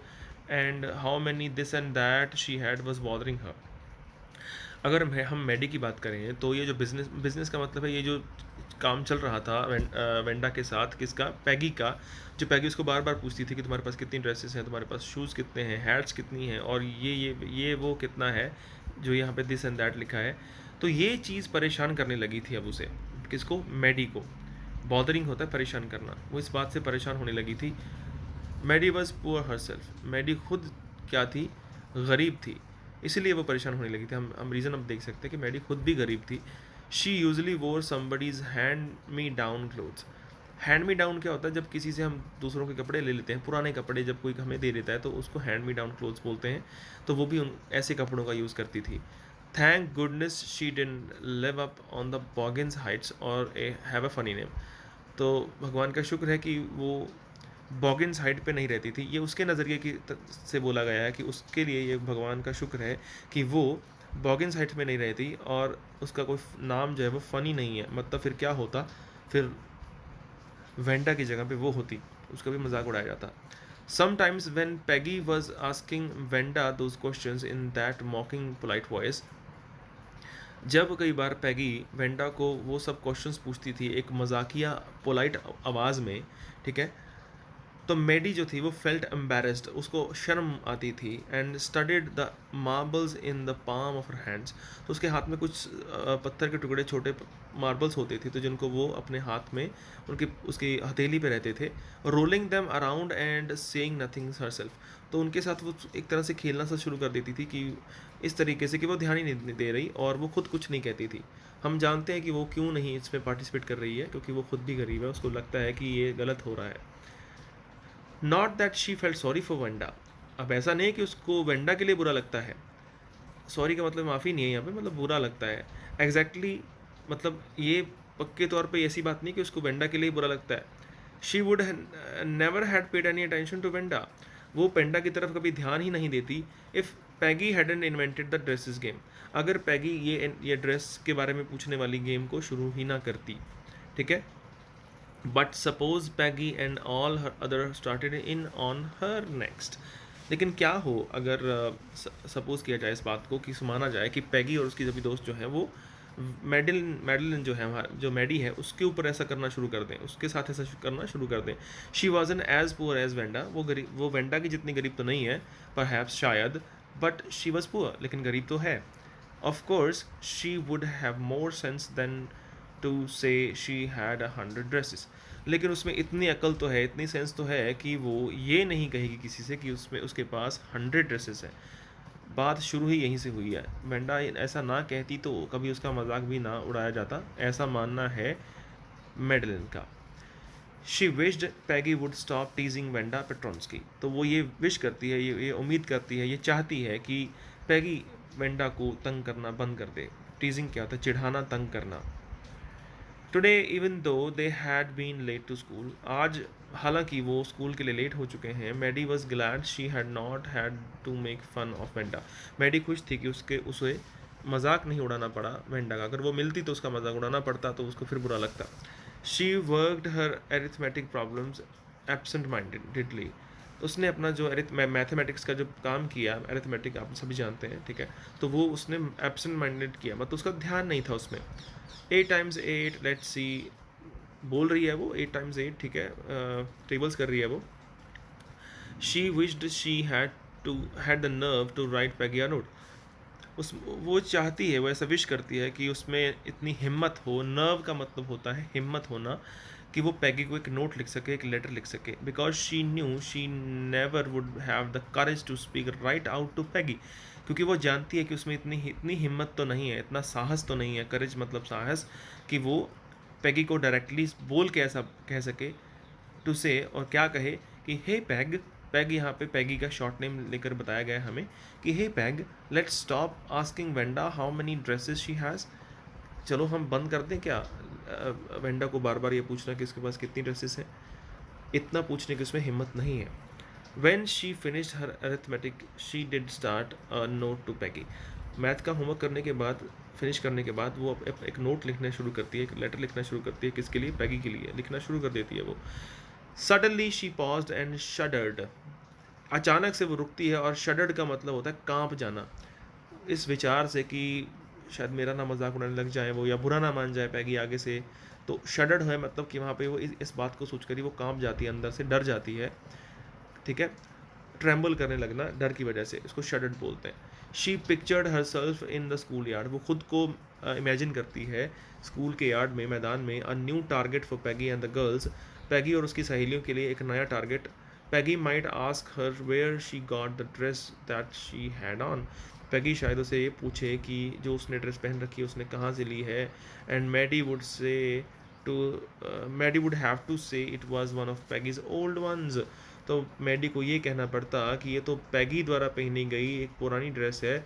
and how many this and that she had was bothering her. अगर हम मैडी की बात करें तो ये जो बिज़नेस का मतलब है, ये जो काम चल रहा था वेंडा के साथ, किसका, पैगी का। जो पैगी उसको बार बार पूछती थी कि तुम्हारे पास कितनी ड्रेसेस हैं, तुम्हारे पास शूज़ कितने हैं, हैट्स कितनी हैं, और ये वो कितना है, जो यहाँ पे दिस एंड दैट लिखा है। तो ये चीज़ परेशान करने लगी थी अब उसे, किसको, मैडी को। बॉदरिंग होता है परेशान करना, वो इस बात से परेशान होने लगी थी। Maddie was poor herself, Maddie खुद क्या थी, गरीब थी, इसीलिए वो परेशान होने लगी थी। हम रीज़न अब देख सकते हैं कि मैडी खुद भी गरीब थी। शी यूजली वोर somebody's hand me down clothes. Hand me down क्या होता है, जब किसी से हम दूसरों के कपड़े ले लेते हैं, पुराने कपड़े जब कोई हमें दे देता है तो उसको हैंड मी डाउन क्लोथ्स बोलते हैं। तो वो भी उन ऐसे कपड़ों का यूज़ करती थी। Thank goodness she didn't live up on the Boggins Heights और हैव अ फनी नेम। तो भगवान का शुक्र है कि वो बॉगिन्स हाइट पे नहीं रहती थी। ये उसके नज़रिए की से बोला गया है कि उसके लिए ये भगवान का शुक्र है कि वो बॉगिन्स हाइट में नहीं रहती, और उसका कोई नाम जो है वो फ़नी नहीं है। मतलब फिर क्या होता, फिर वेंडा की जगह पे वो होती, उसका भी मजाक उड़ाया जाता। Sometimes when Peggy was asking Wanda those questions in that मॉकिंग polite voice, जब कई बार पैगी वेंडा को वो सब क्वेश्चंस पूछती थी एक मजाकिया पोलाइट आवाज़ में, ठीक है, तो मैडी जो थी वो फेल्ट एम्बेरस्ड, उसको शर्म आती थी। And studied the marbles in the palm of her hands, तो उसके हाथ में कुछ पत्थर के टुकड़े छोटे मार्बल्स होते थे, तो जिनको वो अपने हाथ में उनकी उसकी हथेली पे रहते थे। Rolling them around and saying nothing herself, तो उनके साथ वो एक तरह से खेलना सा शुरू कर देती थी कि इस तरीके से कि वो ध्यान ही नहीं दे रही और वो खुद कुछ नहीं कहती थी। हम जानते हैं कि वो क्यों नहीं इसमें पार्टिसिपेट कर रही है, क्योंकि वो खुद भी गरीब है, उसको लगता है कि ये गलत हो रहा है। Not that she felt sorry for Wanda, अब ऐसा नहीं है कि उसको वेंडा के लिए बुरा लगता है। सॉरी का मतलब माफ़ी नहीं है यहाँ पे, मतलब बुरा लगता है। मतलब ये पक्के तौर पे ऐसी बात नहीं कि उसको वेंडा के लिए बुरा लगता है। She would never had paid any attention to Wanda, वो पेंडा की तरफ कभी ध्यान ही नहीं देती। If Peggy hadn't invented the dresses game, अगर पैगी ये ड्रेस के बारे में पूछने वाली गेम को शुरू ही ना करती, ठीक है। But suppose Peggy and all her other started in on her next, लेकिन क्या हो अगर सपोज किया जाए इस बात को, कि माना जाए कि पैगी और उसकी सभी दोस्त जो हैं वो मेडलिन जो है, हमारा जो मैडी है, उसके ऊपर ऐसा करना शुरू कर दें, उसके साथ ऐसा करना शुरू कर दें। She wasn't as poor as Wanda, वो वेंडा की जितनी गरीब तो नहीं है पर शायद, बट शी वॉज पुअर, लेकिन गरीब तो है। Of course she would have more sense than to say she had 100 dresses, लेकिन उसमें इतनी अकल तो है, इतनी सेंस तो है कि वो ये नहीं कहेगी किसी से कि उसमें उसके पास 100 ड्रेसेस हैं। बात शुरू ही यहीं से हुई है। वेंडा ऐसा ना कहती तो कभी उसका मजाक भी ना उड़ाया जाता, ऐसा मानना है मेडलिन का। She wished Peggy would stop teasing Wanda Petronski, तो वो ये विश करती है, ये उम्मीद करती है, ये चाहती है कि पैगी वेंडा को तंग करना बंद कर दे। टीजिंग क्या होता है, चिढ़ाना, तंग करना। Today even though they had been late to school, आज हालांकि वो स्कूल के लिए लेट हो चुके हैं, Maddie was glad she had not had to make fun of Wanda, Maddie खुश थी कि उसे मजाक नहीं उड़ाना पड़ा वेंडा का। अगर वो मिलती तो उसका मजाक उड़ाना पड़ता तो उसको फिर बुरा लगता। She worked her arithmetic problems absent mindedly, उसने अपना जो मैथमेटिक्स का जो काम किया, अरिथमेटिक आप सभी जानते हैं, ठीक है, तो वो उसने एब्सेंट माइंडेड किया, मतलब उसका ध्यान नहीं था उसमें। 8 times 8, लेट्स सी, बोल रही है वो 8 times 8, ठीक है, टेबल्स कर रही है वो। She wished she had the nerve to write Peggy a note, उस वो चाहती है, वो ऐसा विश करती है कि उसमें इतनी हिम्मत हो, नर्व का मतलब होता है हिम्मत होना, कि वो पैगी को एक नोट लिख सके, एक लेटर लिख सके। Because she knew she never would have the courage to speak right out to Peggy, क्योंकि वो जानती है कि उसमें इतनी इतनी हिम्मत तो नहीं है, इतना साहस तो नहीं है, करेज मतलब साहस, कि वो पैगी को डायरेक्टली बोल के ऐसा कह सके, टू से, और क्या कहे कि हे पैग, पैग यहाँ पे पैगी का शॉर्ट नेम लेकर बताया गया है हमें कि hey Peg, let's stop asking Wanda how many dresses she has, चलो हम बंद कर दें क्या वेंडा को बार बार ये पूछना कि उसके पास कितनी ड्रेसेस हैं, इतना पूछने की उसमें हिम्मत नहीं है। When she finished her arithmetic she did start a note to Peggy, math का होमवर्क करने के बाद, फिनिश करने के बाद वो एक नोट लिखना शुरू करती है, एक लेटर लिखना शुरू करती है, किसके लिए, पैगी के लिए लिखना शुरू कर देती है वो। Suddenly she paused and shuddered, अचानक से वो रुकती है, और शडर्ड का मतलब होता है कांप जाना, इस विचार से कि शायद मेरा ना मजाक उड़ाने लग जाए वो, या बुरा ना मान जाए पैगी आगे से। तो शडर्ड है, मतलब कि वहाँ पे वो इस बात को सोच कर ही वो कांप जाती है, अंदर से डर जाती है, ठीक है, ट्रेम्बल करने लगना डर की वजह से, इसको शडर्ड बोलते हैं। She pictured her self in the school yard, वो खुद को इमेजिन करती है स्कूल के यार्ड में, मैदान में। A new target for Peggy and the girls, Peggy और उसकी सहेलियों के लिए एक नया target. Peggy might ask her where she got the dress that she had on, Peggy शायद उसे ये पूछे कि जो उसने ड्रेस पहन रखी है उसने कहाँ से ली है। And Maddie would say to Maddie would have to say it was one of Peggy's old ones, तो मैडी को ये कहना पड़ता कि ये तो पैगी द्वारा पहनी गई एक पुरानी ड्रेस है।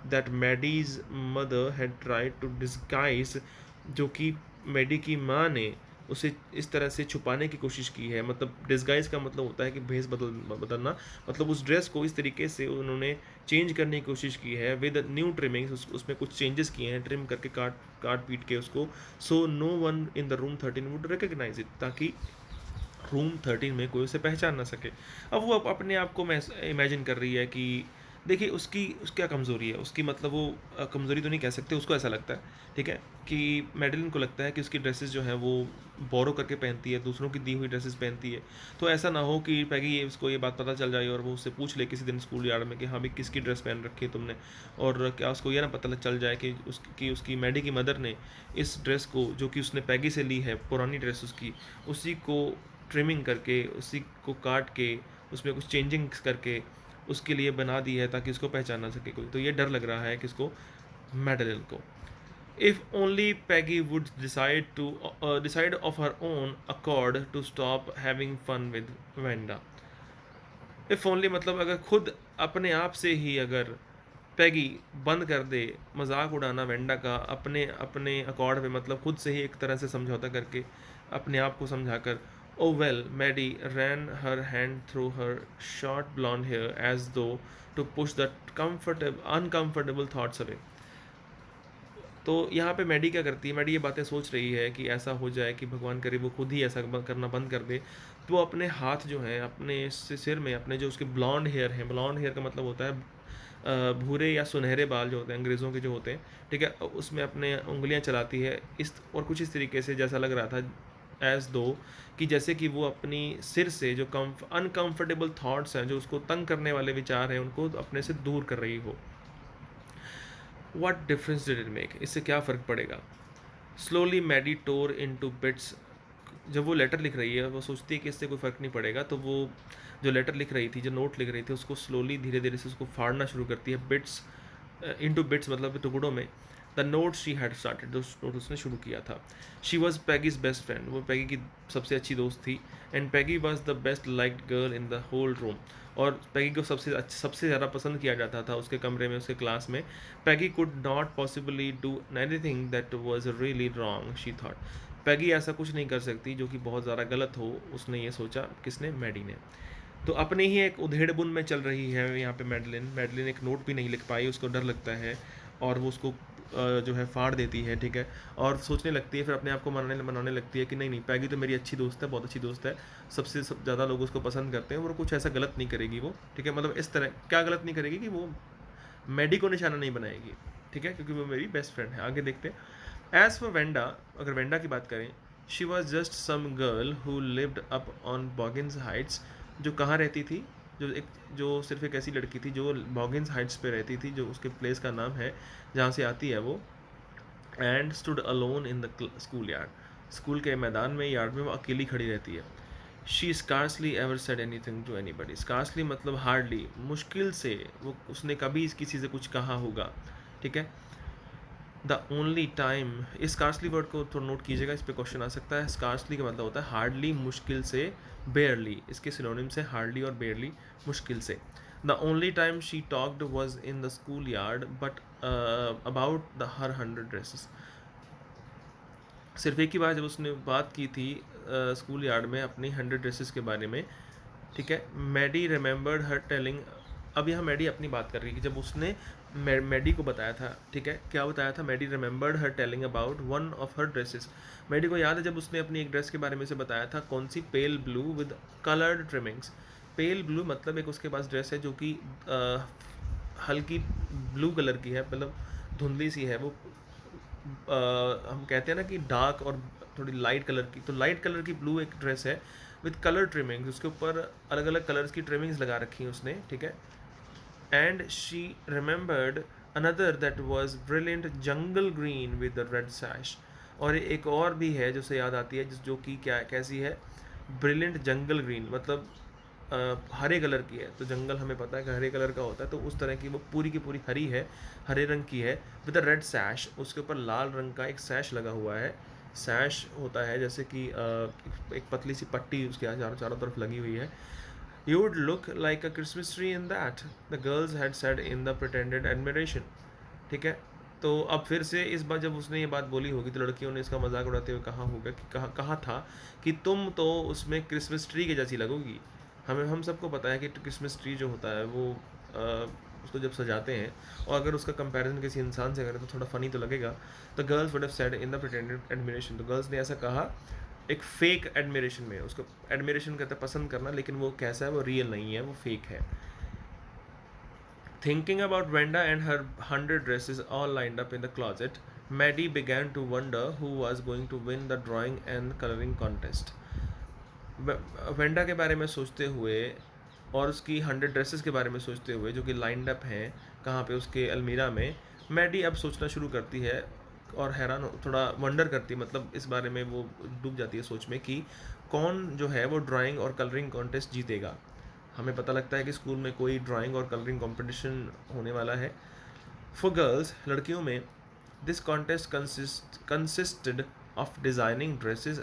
That Maddie's mother had tried to disguise, जो कि मैडी की माँ ने उसे इस तरह से छुपाने की कोशिश की है। मतलब डिस्गाइज का मतलब होता है कि भेस बदलना, मतलब उस ड्रेस को इस तरीके से उन्होंने चेंज करने की कोशिश की है विद न्यू ट्रिमिंग्स, उसमें कुछ चेंजेस किए हैं, ट्रिम करके काट काट पीट के उसको। So no one in the room 13 would recognize it, ताकि रूम 13 में कोई उसे पहचान ना सके। अब वो अपने आप को इमेजिन कर रही है कि देखिए उसकी क्या कमज़ोरी है उसकी, मतलब वो कमज़ोरी तो नहीं कह सकते, उसको ऐसा लगता है, ठीक है, कि मेडलिन को लगता है कि उसकी ड्रेसेस जो हैं वो बोरो करके पहनती है, दूसरों की दी हुई ड्रेसेस पहनती है। तो ऐसा ना हो कि पैगी ये उसको ये बात पता चल जाए और वो उससे पूछ ले किसी दिन स्कूल यार्ड में कि हाँ भाई किसकी ड्रेस पहन रखी है तुमने, और क्या उसको ये ना पता चल जाए कि उसकी मैडी की मदर ने इस ड्रेस को, जो कि उसने पैगी से ली है पुरानी ड्रेस उसकी, उसी को ट्रिमिंग करके, उसी को काट के, उसमें कुछ चेंजिंग्स करके उसके लिए बना दी है ताकि उसको पहचान ना सके कोई। तो ये डर लग रहा है किसको, मैडेलिन को। If only Peggy would decide of her own accord to stop having fun with Wanda. If only मतलब अगर खुद अपने आप से ही अगर पैगी बंद कर दे मजाक उड़ाना वेंडा का, अपने अपने अकॉर्ड पे, मतलब खुद से ही एक तरह से समझौता करके, अपने आप को समझाकर। Oh well, Maddie ran her hand through her short blonde hair as though to push the uncomfortable thoughts away. तो यहाँ पे मैडी क्या करती है, मैडी ये बातें सोच रही है कि ऐसा हो जाए कि भगवान करे वो खुद ही ऐसा करना बंद कर दे। तो वो अपने हाथ जो हैं अपने सिर में, अपने जो उसके ब्लॉन्ड हेयर हैं, ब्लॉन्ड हेयर का मतलब होता है भूरे या सुनहरे बाल जो होते हैं अंग्रेज़ों के जो होते हैं, ठीक है, उसमें अपने उंगलियां चलाती है इस, और कुछ इस तरीके से जैसा लग रहा था एज दो, कि जैसे कि वो अपनी सिर से जो अनकम्फर्टेबल थाट्स हैं, जो उसको तंग करने वाले विचार हैं, उनको अपने से दूर कर रही हो। What difference did it make, इससे क्या फ़र्क पड़ेगा। Slowly Maddie tore in to bits, जब वो लेटर लिख रही है वो सोचती है कि इससे कोई फ़र्क नहीं पड़ेगा, तो वो जो लेटर लिख रही थी, जो नोट लिख रही थी, उसको स्लोली धीरे धीरे से उसको फाड़ना शुरू करती है। बिट्स, इनटू बिट्स मतलब टुकड़ों में। The note she had started, जो नोट उसने शुरू किया था। She was Peggy's best friend, वो पैगी की सबसे अच्छी दोस्त थी। And Peggy was the best liked girl in the whole room, और पैगी को सबसे ज़्यादा पसंद किया जाता था उसके कमरे में, उसके क्लास में। Peggy could not possibly do anything that was really wrong, she thought. Peggy ऐसा कुछ नहीं कर सकती जो कि बहुत ज़्यादा गलत हो, उसने ये सोचा, किसने, मैडी ने। तो अपने ही एक उधेड़ बुन में चल रही है यहाँ पे मैडलिन एक नोट भी नहीं लिख पाई, उसको डर लगता है, और वो उसको जो है फाड़ देती है, ठीक है, और सोचने लगती है, फिर अपने आप को मनाने लगती है कि नहीं नहीं, पैगी तो मेरी अच्छी दोस्त है, बहुत अच्छी दोस्त है, सबसे ज़्यादा लोग उसको पसंद करते हैं, और कुछ ऐसा गलत नहीं करेगी वो, ठीक है, मतलब इस तरह क्या गलत नहीं करेगी कि वो मैडी को निशाना नहीं बनाएगी, ठीक है, क्योंकि वो मेरी बेस्ट फ्रेंड है। आगे देखते हैं। एज फॉर वेंडा, अगर वेंडा की बात करें, she was just some girl who lived up on Boggins Heights, जो कहाँ रहती थी, जो सिर्फ एक ऐसी लड़की थी जो बॉगिन्स हाइट्स पे रहती थी, जो उसके प्लेस का नाम है जहाँ से आती है वो। And stood alone in the school yard, school के मैदान में, यार्ड में वो अकेली खड़ी रहती है। She scarcely ever said anything to anybody, scarcely मतलब हार्डली, मुश्किल से, वो उसने कभी किसी से कुछ कहा होगा, ठीक है। द ओनली टाइम, इस स्कार्सली वर्ड को थोड़ा नोट कीजिएगा, इस पर क्वेश्चन आ सकता है। स्कार्सली का मतलब होता है हार्डली, मुश्किल से, बेयरली, इसके सिनोनिम से हार्डली और बेयरली, मुश्किल से। The only time she talked was in the school yard but about the her 100 dresses, सिर्फ एक ही बार जब उसने बात की थी स्कूल यार्ड में अपनी 100 ड्रेसेस के बारे में, ठीक है। मैडी रिमेंबर्ड हर टेलिंग, अब यहाँ मैडी अपनी बात कर रही है कि जब उसने मैडी को बताया था, ठीक है, क्या बताया था, Maddie remembered her telling about one of her dresses, Maddie को याद है जब उसने अपनी एक ड्रेस के बारे में से बताया था, कौन सी, pale blue with coloured trimmings. Pale blue मतलब एक उसके पास ड्रेस है जो कि हल्की ब्लू कलर की है, मतलब धुंधली सी है, वो हम कहते हैं ना कि डार्क और थोड़ी लाइट कलर की, तो लाइट कलर की ब्लू एक ड्रेस है विथ कलर ट्रिमिंग्स, उसके ऊपर अलग अलग कलर्स की ट्रिमिंग्स लगा रखी हैं उसने, ठीक है। And she remembered another that was brilliant jungle green with the red sash, और एक और भी है जो उसे याद आती है जो कि क्या कैसी है, ब्रिलियंट जंगल ग्रीन, मतलब हरे कलर की है, तो जंगल हमें पता है कि हरे कलर का होता है, तो उस तरह की वो पूरी की पूरी हरी है, हरे रंग की है, विद द रेड सैश, उसके ऊपर लाल रंग का एक सैश लगा हुआ है। सैश होता है जैसे कि एक पतली सी पट्टी उसके चारों चारों तरफ लगी हुई है। You would look like a Christmas tree in that, the girls had said in the pretended admiration. ठीक है, तो अब फिर से इस बार जब उसने ये बात बोली होगी तो लड़कियों ने इसका मजाक उड़ाते हुए कहा होगा कि कहा था कि तुम तो उसमें क्रिसमस ट्री की जैसी लगोगी। हम सबको पता है कि क्रिसमस ट्री जो होता है वो उसको जब सजाते हैं, और अगर उसका कंपैरिजन किसी इंसान से करें तो थोड़ा फनी तो लगेगा। The girls would have said in the pretended admiration, तो गर्ल्स ने ऐसा कहा एक फेक एडमिरेशन में, उसको एडमिरेशन कहते हैं पसंद करना, लेकिन वो कैसा है, वो रियल नहीं है, वो फेक है। Thinking about Wenda and her 100 dresses all lined up in the closet, Maddie began to wonder who was going to win the drawing and coloring contest. Wanda के बारे में सोचते हुए और उसकी 100 ड्रेसेस के बारे में सोचते हुए जो कि लाइंड अप हैं कहाँ पे, उसके अलमीरा में, मैडी अब सोचना शुरू करती है और हैरान थोड़ा वंडर करती है, मतलब इस बारे में वो डूब जाती है सोच में कि कौन जो है वो ड्राइंग और कलरिंग कॉन्टेस्ट जीतेगा। हमें पता लगता है कि स्कूल में कोई ड्राइंग और कलरिंग कंपटीशन होने वाला है। फॉर गर्ल्स, लड़कियों में, this contest consisted of designing dresses,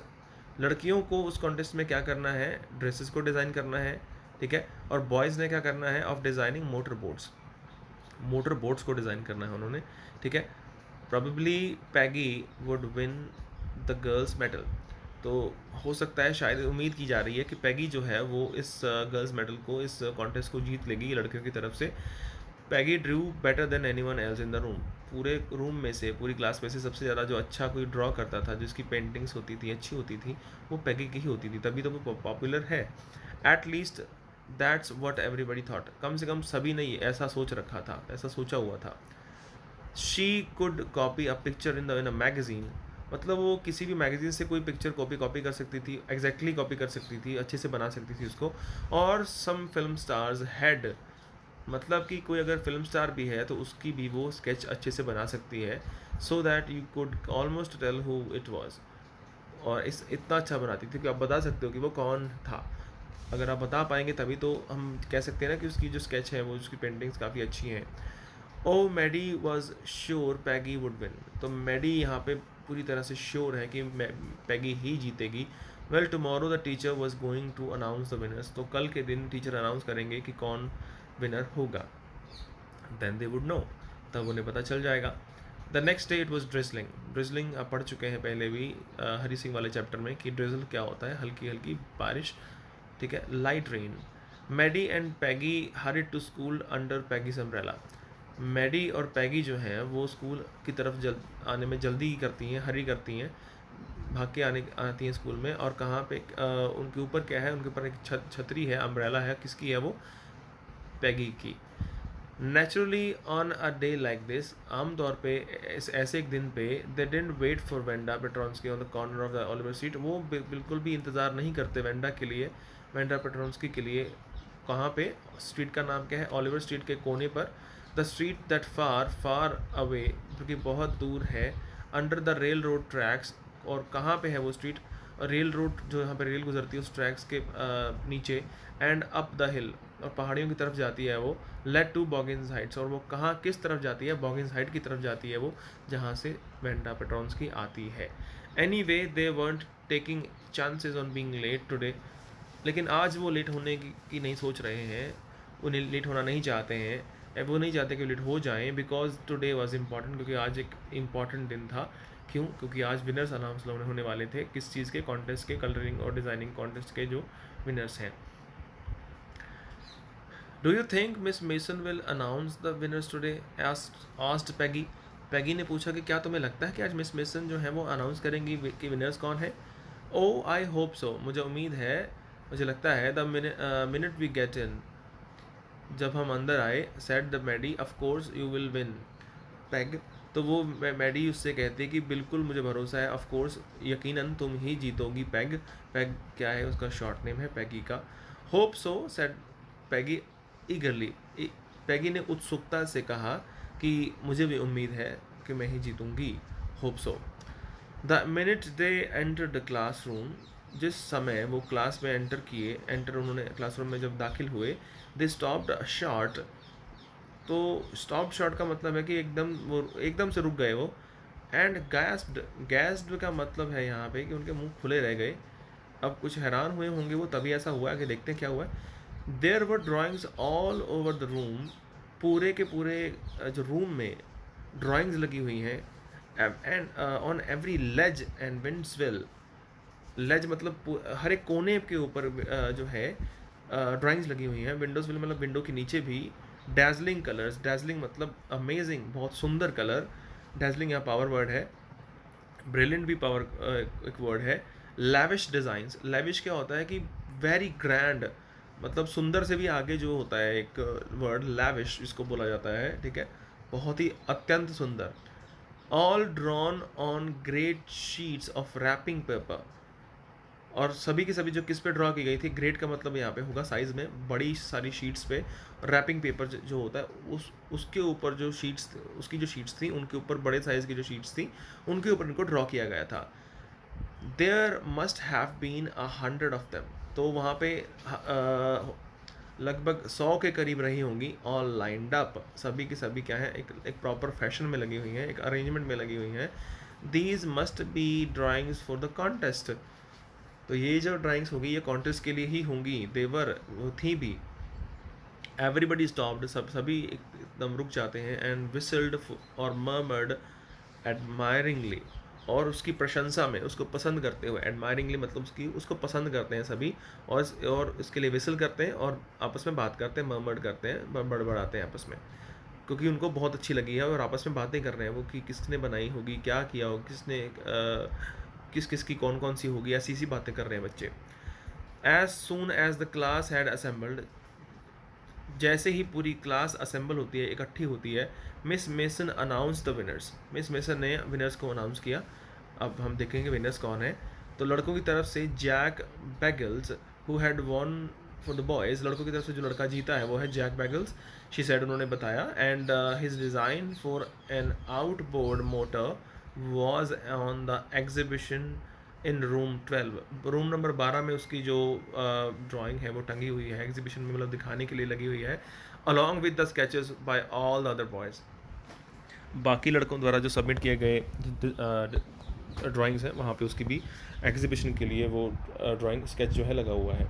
लड़कियों को उस कॉन्टेस्ट में क्या करना है, ड्रेसेस को डिज़ाइन करना है, ठीक है। और बॉयज़ ने क्या करना है, ऑफ डिज़ाइनिंग मोटर बोट्स को डिज़ाइन करना है उन्होंने, ठीक है। Probably Peggy would win the girls medal, तो हो सकता है, शायद उम्मीद की जा रही है कि पैगी जो है वो इस गर्ल्स मेडल को, इस कॉन्टेस्ट को जीत लेगी लड़कियों की तरफ से। Peggy drew better than anyone else in the room, पूरे रूम में से, पूरी क्लास में से सबसे ज़्यादा जो अच्छा कोई ड्रॉ करता था, जिसकी पेंटिंग्स होती थी अच्छी होती थी, वो पैगी की ही होती थी, तभी तो वो पॉपुलर है। At least that's what everybody thought, कम से कम सभी ने ऐसा सोच रखा था, ऐसा सोचा हुआ था। She could copy a picture in a magazine, मतलब वो किसी भी मैगजीन से कोई पिक्चर कॉपी कर सकती थी, एग्जैक्टली कॉपी कर सकती थी, अच्छे से बना सकती थी उसको। और सम फिल्म स्टार्स हैड, मतलब कि कोई अगर फिल्म स्टार भी है तो उसकी भी वो स्केच अच्छे से बना सकती है, so that you could almost tell who it was, और इस इतना अच्छा बनाती थी कि आप बता सकते हो कि वो कौन था। अगर आप बता पाएंगे तभी तो हम कह सकते हैं ना कि उसकी जो स्केच है वो, उसकी पेंटिंग्स काफ़ी अच्छी हैं। Oh Maddie was sure Peggy would win, तो मैडी यहाँ पे पूरी तरह से श्योर है कि पैगी ही जीतेगी। Well tomorrow the teacher was going to announce the winners, तो कल के दिन टीचर अनाउंस करेंगे कि कौन विनर होगा। देन दे वुड नो, तब उन्हें पता चल जाएगा। The next day it was drizzling, drizzling आप पढ़ चुके हैं पहले भी हरी सिंह वाले चैप्टर में कि ड्रिजल क्या होता है, हल्की हल्की बारिश, ठीक है, light rain. Maddie and Peggy hurried to school under Peggy's umbrella, Maddie और पैगी जो हैं वो स्कूल की तरफ आने में जल्दी करती हैं, हरी करती हैं, भाग के आती हैं स्कूल में। और कहाँ पे उनके ऊपर क्या है, उनके ऊपर एक छतरी है, अम्ब्रेला है, किसकी है वो, पैगी की। Naturally on a day like this, आमतौर पे ऐसे एक दिन पे, they didn't wait for Wanda Petronski on the corner of the Oliver Street, वो बिल्कुल भी इंतज़ार नहीं करते वेंडा के लिए, वेंडा पेट्रोन्स्की के लिए। कहाँ पे, स्ट्रीट का नाम क्या है, ओलिवर स्ट्रीट के कोने पर। The street that far far away, जो कि बहुत दूर है, under the rail road tracks, और कहाँ पे है वो स्ट्रीट, रेल रोड जो यहाँ पे रेल गुजरती है उस ट्रैक्स के नीचे, एंड अप द हिल, और पहाड़ियों की तरफ जाती है वो, लेट टू बॉगिन्स हाइट्स, और वो कहाँ किस तरफ जाती है, बॉगिन्स हाइट की तरफ जाती है वो, जहाँ से वेंडा पेट्रोन्स्की आती है। Anyway they weren't taking chances on being late today, लेकिन आज वो लेट होने की नहीं सोच रहे हैं, उन्हें लेट होना नहीं चाहते हैं, वो नहीं चाहते कि लेट हो जाएं, बिकॉज टुडे वाज इम्पॉर्टेंट, क्योंकि आज एक इम्पॉर्टेंट दिन था। क्यों, क्योंकि आज विनर्स अनाउंस होने वाले थे, किस चीज़ के, कॉन्टेस्ट के, कलरिंग और डिज़ाइनिंग कॉन्टेस्ट के जो विनर्स हैं। Do you think Miss Mason will announce the winners today, asked Peggy, Peggy ने पूछा कि क्या तुम्हें लगता है कि आज मिस मेसन जो है वो अनाउंस करेंगी कि विनर्स कौन है। ओ आई होप सो, मुझे उम्मीद है, मुझे लगता है, the minute we get in, जब हम अंदर आए, said the Maddie, of course you will win Peg, तो वो मैडी उससे कहती है कि बिल्कुल मुझे भरोसा है, ऑफ कोर्स यकीनन तुम ही जीतोगी पैग। पैग क्या है, उसका शॉर्ट नेम है पैगी का। होप सो सेड पैगी ईगरली। पैगी ने उत्सुकता से कहा कि मुझे भी उम्मीद है कि मैं ही जीतूंगी। Hope so. The minute they enter the classroom, जिस समय वो क्लास में एंटर उन्होंने क्लासरूम में जब दाखिल हुए, दे स्टॉप्ड शॉर्ट। तो स्टॉप शॉट का मतलब है कि एकदम से रुक गए वो। एंड गैस्ड, गैस्ड का मतलब है यहाँ पे कि उनके मुंह खुले रह गए। अब कुछ हैरान हुए होंगे वो, तभी ऐसा हुआ कि देखते हैं क्या हुआ है। There were drawings all over the room, पूरे के पूरे जो रूम में ड्राइंग्स लगी हुई हैं। And on every ledge and windowsill, ledge मतलब हर एक कोने के ऊपर जो है ड्राइंग्स लगी हुई हैं। विंडोज मतलब विंडो के नीचे भी। डैजलिंग कलर्स, डैजलिंग मतलब अमेजिंग, बहुत सुंदर कलर। डैजलिंग यहाँ पावर वर्ड है, ब्रिलियंट भी पावर एक वर्ड है। लैविश डिज़ाइंस, लैविश क्या होता है कि वेरी ग्रैंड, मतलब सुंदर से भी आगे जो होता है एक वर्ड लैविश इसको बोला जाता है, ठीक है। बहुत ही अत्यंत सुंदर। All drawn on great sheets of wrapping paper, और सभी की सभी जो किस पे ड्रॉ की गई थी, ग्रेड का मतलब यहाँ पे होगा साइज़ में, बड़ी सारी शीट्स पे। रैपिंग पेपर जो होता है उसके ऊपर जो शीट्स, उसकी जो शीट्स थी उनके ऊपर, बड़े साइज़ की जो शीट्स थी उनके ऊपर इनको ड्रॉ किया गया था। There must have been 100 of them, तो वहाँ पे लगभग 100 के करीब रही होंगी। ऑल लाइंड अप, सभी की सभी क्या है, एक प्रॉपर फैशन में लगी हुई हैं, एक अरेंजमेंट में लगी हुई हैं। These must be drawings for the contest, तो ये जो ड्राइंग्स होगी ये कॉन्टेस्ट के लिए ही होंगी। देवर, वो थी भी। एवरीबडी स्टॉप्ड, सभी एकदम रुक जाते हैं। एंड विसल्ड और मर्मर्ड एडमायरिंगली, और उसकी प्रशंसा में, उसको पसंद करते हुए। एडमायरिंगली मतलब उसको पसंद करते हैं सभी, और इसके लिए विसल करते हैं और आपस में बात करते हैं, मर्मर्ड करते हैं, बड़बड़ाते हैं आपस में, क्योंकि उनको बहुत अच्छी लगी है और आपस में बातें कर रहे हैं वो कि किसने बनाई होगी, क्या किया होगा, किसने किस किस की कौन कौन सी होगी, ऐसी सी बातें कर रहे हैं बच्चे। As soon as the class had assembled, जैसे ही पूरी क्लास असेंबल होती है, इकट्ठी होती है, miss mason announce the winners, miss mason ने विनर्स को अनाउंस किया। अब हम देखेंगे विनर्स कौन है। तो लड़कों की तरफ से Jack Beggles, who had won for the boys, लड़कों की तरफ से जो लड़का जीता है वो है जैक बैगल्स, शी सेड, उन्होंने बताया। And his design for an outboard motor was on the exhibition in room 12, room number 12 में उसकी जो ड्राइंग है वो टंगी हुई है, एग्जीबिशन में मतलब दिखाने के लिए लगी हुई है। Along with the sketches by all the other boys, बाकी लड़कों द्वारा जो सबमिट किए गए ड्राइंग्स हैं वहाँ पे उसकी भी एग्जीबिशन के लिए वो ड्राइंग स्केच जो है लगा हुआ है।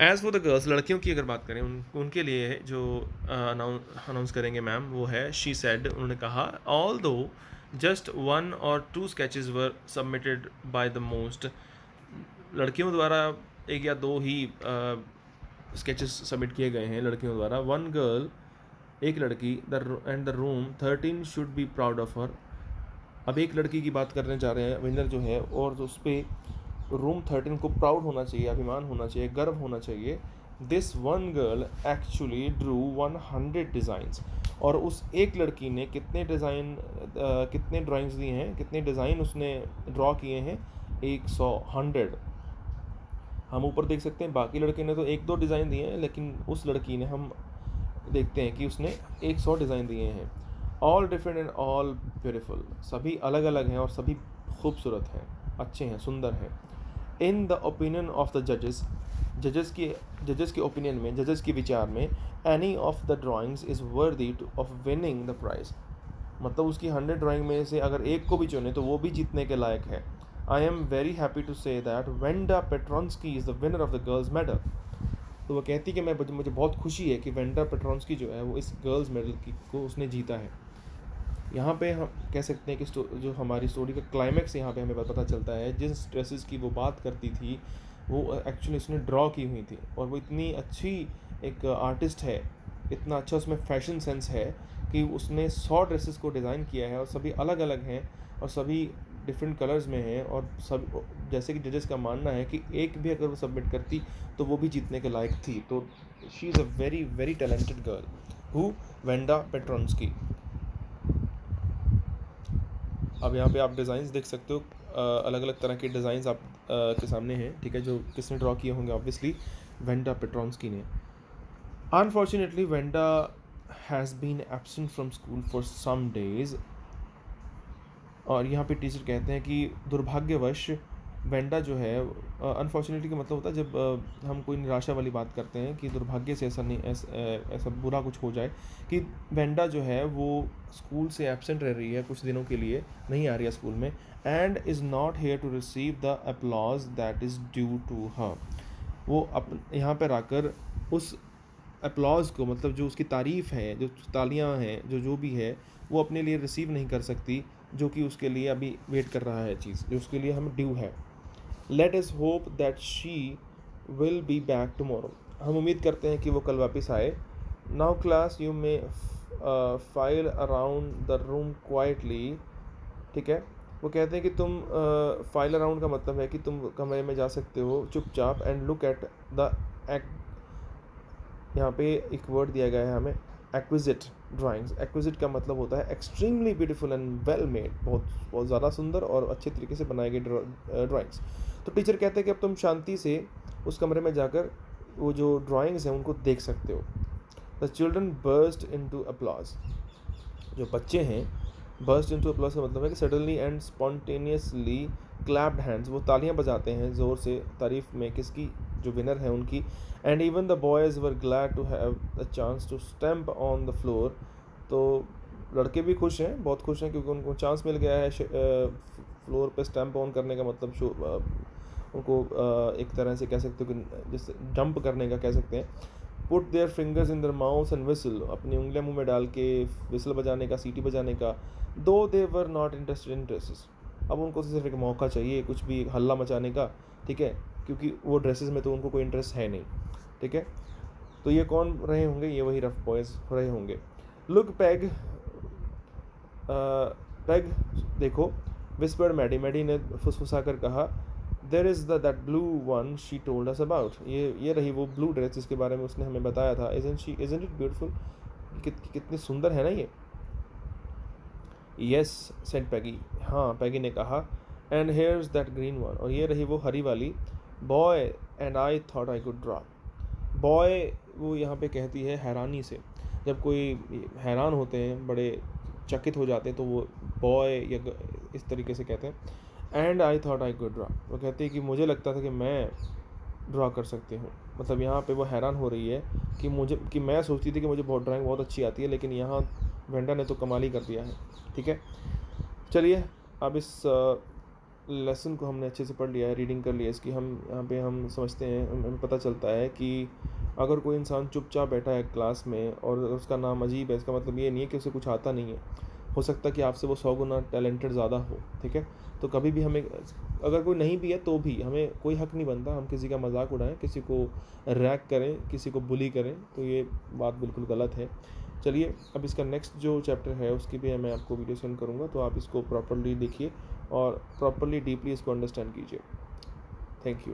एज़ फॉर द गर्ल्स, लड़कियों की अगर बात करें, उनके लिए जो अनाउंस करेंगे मैम वो है, शी सेड, उन्होंने कहा, ऑल दो just 1 or 2 sketches were submitted by the most, लड़कियों द्वारा 1 या 2 ही स्केचेस सबमिट किए गए हैं लड़कियों द्वारा। वन गर्ल, एक लड़की, and the room 13 should be proud of her, अब एक लड़की की बात करने जा रहे हैं विनर जो है, और उस पर रूम 13 को प्राउड होना चाहिए, अभिमान होना चाहिए, गर्व होना चाहिए। This one girl actually Drew 100 designs, और उस एक लड़की ने कितने कितने ड्राइंग्स दिए हैं, कितने डिज़ाइन उसने ड्रॉ किए हैं, 100। हम ऊपर देख सकते हैं बाकी लड़के ने तो 1-2 डिज़ाइन दिए हैं, लेकिन उस लड़की ने, हम देखते हैं कि उसने 100 डिज़ाइन दिए हैं। All different and all beautiful, सभी अलग अलग हैं और सभी खूबसूरत हैं, अच्छे हैं, सुंदर हैं। In the opinion of the जजेस, जजेस के ओपिनियन में, जजेस के विचार में, any of the drawings is worthy of winning the prize, मतलब उसकी 100 ड्राइंग में से अगर एक को भी चुने तो वो भी जीतने के लायक है। I am very happy to say that Wanda Petronski is the winner of the girls medal, तो वो कहती कि मुझे बहुत खुशी है कि वेंडा पेट्रॉन्स्की जो है वो इस गर्ल्स मेडल को उसने जीता है। यहाँ पे हम कह सकते हैं कि जो हमारी स्टोरी का क्लाइमैक्स यहाँ पे हमें पता चलता है, जिस ड्रेसेस की वो बात करती थी वो एक्चुअली उसने ड्रॉ की हुई थी, और वो इतनी अच्छी एक आर्टिस्ट है, इतना अच्छा उसमें फैशन सेंस है कि उसने 100 ड्रेसेस को डिज़ाइन किया है, और सभी अलग अलग हैं और सभी डिफरेंट कलर्स में हैं, और सब जैसे कि जजेस का मानना है कि एक भी अगर वो सबमिट करती तो वो भी जीतने के लायक थी। तो she is a very very talented girl who Wanda Petronski. अब यहाँ पे आप डिज़ाइंस देख सकते हो, अलग अलग तरह के डिज़ाइंस आप के सामने हैं, ठीक है, जो किसने ड्रॉ किए होंगे, ऑब्वियसली वेंडा पेट्रोंस्की ने। Unfortunately Wanda has been absent from school for some days. और यहाँ पे टीचर कहते हैं कि दुर्भाग्यवश वेंडा जो है, अनफॉर्चुनेटली का मतलब होता है जब हम कोई निराशा वाली बात करते हैं कि दुर्भाग्य से ऐसा नहीं, ऐसा बुरा कुछ हो जाए, कि वेंडा जो है वो स्कूल से एब्सेंट रह रही है कुछ दिनों के लिए, नहीं आ रही है स्कूल में, and is not here to receive the applause that is due to her. वो यहाँ पर आकर उस अपलॉज को, मतलब जो उसकी तारीफ़ है, जो तालियां हैं, जो भी है, वो अपने लिए रिसीव नहीं कर सकती, जो कि उसके लिए अभी वेट कर रहा है चीज़, जो उसके लिए हमें ड्यू है। Let us hope that she will be back tomorrow. हम उम्मीद करते हैं कि वो कल वापस आए। Now class you may file around the room quietly. ठीक है, वो कहते हैं कि तुम फाइल अराउंड का मतलब है कि तुम कमरे में जा सकते हो चुपचाप, एंड लुक एट द यहाँ पे एक वर्ड दिया गया है हमें, एक्विजिट ड्राइंग्स। एक्विजिट का मतलब होता है extremely beautiful and well made, बहुत बहुत ज़्यादा सुंदर और अच्छे तरीके से बनाए गए ड्राइंग्स। तो टीचर कहते हैं कि अब तुम शांति से उस कमरे में जाकर वो जो ड्राइंग्स हैं उनको देख सकते हो। The children burst into applause. जो बच्चे हैं, बर्स्ट इनटू अपलॉज का मतलब है कि suddenly and spontaneously clapped hands, वो तालियां बजाते हैं ज़ोर से तारीफ़ में किसकी, जो विनर है उनकी। And even the boys were glad to have the chance to stamp on the floor. तो लड़के भी खुश हैं, बहुत खुश हैं, क्योंकि उनको चांस मिल गया है फ्लोर पे स्टैम्प ऑन करने का, मतलब उनको एक तरह से कह सकते हो कि जैसे जंप करने का कह सकते हैं। Put their fingers in their mouth and whistle, अपनी उंगलियां मुंह में डाल के विसल बजाने का, सीटी बजाने का। दो they were not interested in dresses. अब उनको तो सिर्फ एक मौका चाहिए कुछ भी हल्ला मचाने का, ठीक है, क्योंकि वो ड्रेसेस में तो उनको कोई इंटरेस्ट है नहीं, ठीक है। तो ये कौन रहे होंगे, ये वही रफ बॉयज़ रहे होंगे। लुक पैग, पैग देखो, विस्पर्ड मैडी, मैडी ने फुसफुसा कर कहा, there is that blue one she told us about. ये रही वो ब्लू ड्रेस जिसके बारे में उसने हमें बताया था। इज़न्ट इट ब्यूटीफुल, कितनी सुंदर है ना ये। यस सेड पैगी, हाँ पैगी ने कहा। And hairs that green one, और ये रही वो हरी वाली। Boy and I thought I could draw. Boy वो यहाँ पे कहती है हैरानी से, जब कोई हैरान होते हैं, बड़े चकित हो जाते हैं, तो वो बॉय या इस तरीके से कहते हैं। And I thought I could draw, वो कहती है कि मुझे लगता था कि मैं ड्रा कर सकती हूँ। मतलब यहाँ पे वो हैरान हो रही है कि मैं सोचती थी कि मुझे बहुत ड्राइंग बहुत अच्छी आती है, लेकिन यहाँ वेंडा ने तो कमाल ही कर दिया है, ठीक है। चलिए, अब इस लेसन को हमने अच्छे से पढ़ लिया है, रीडिंग कर लिया इसकी। हम यहाँ पे हम समझते हैं, हमें पता चलता है कि अगर कोई इंसान चुपचाप बैठा है क्लास में और उसका नाम अजीब है, इसका मतलब ये नहीं है कि उसे कुछ आता नहीं है। हो सकता है कि आपसे वो 100 गुना टैलेंटेड ज़्यादा हो, ठीक है। तो कभी भी हमें, अगर कोई नहीं भी है तो भी हमें कोई हक नहीं बनता हम किसी का मजाक उड़ाएं, किसी को रैक करें, किसी को बुली करें, तो ये बात बिल्कुल गलत है। चलिए, अब इसका नेक्स्ट जो चैप्टर है उसकी भी मैं आपको वीडियो सेंड करूँगा, तो आप इसको प्रॉपरली देखिए और प्रॉपरली डीपली इसको अंडरस्टैंड कीजिए। Thank you.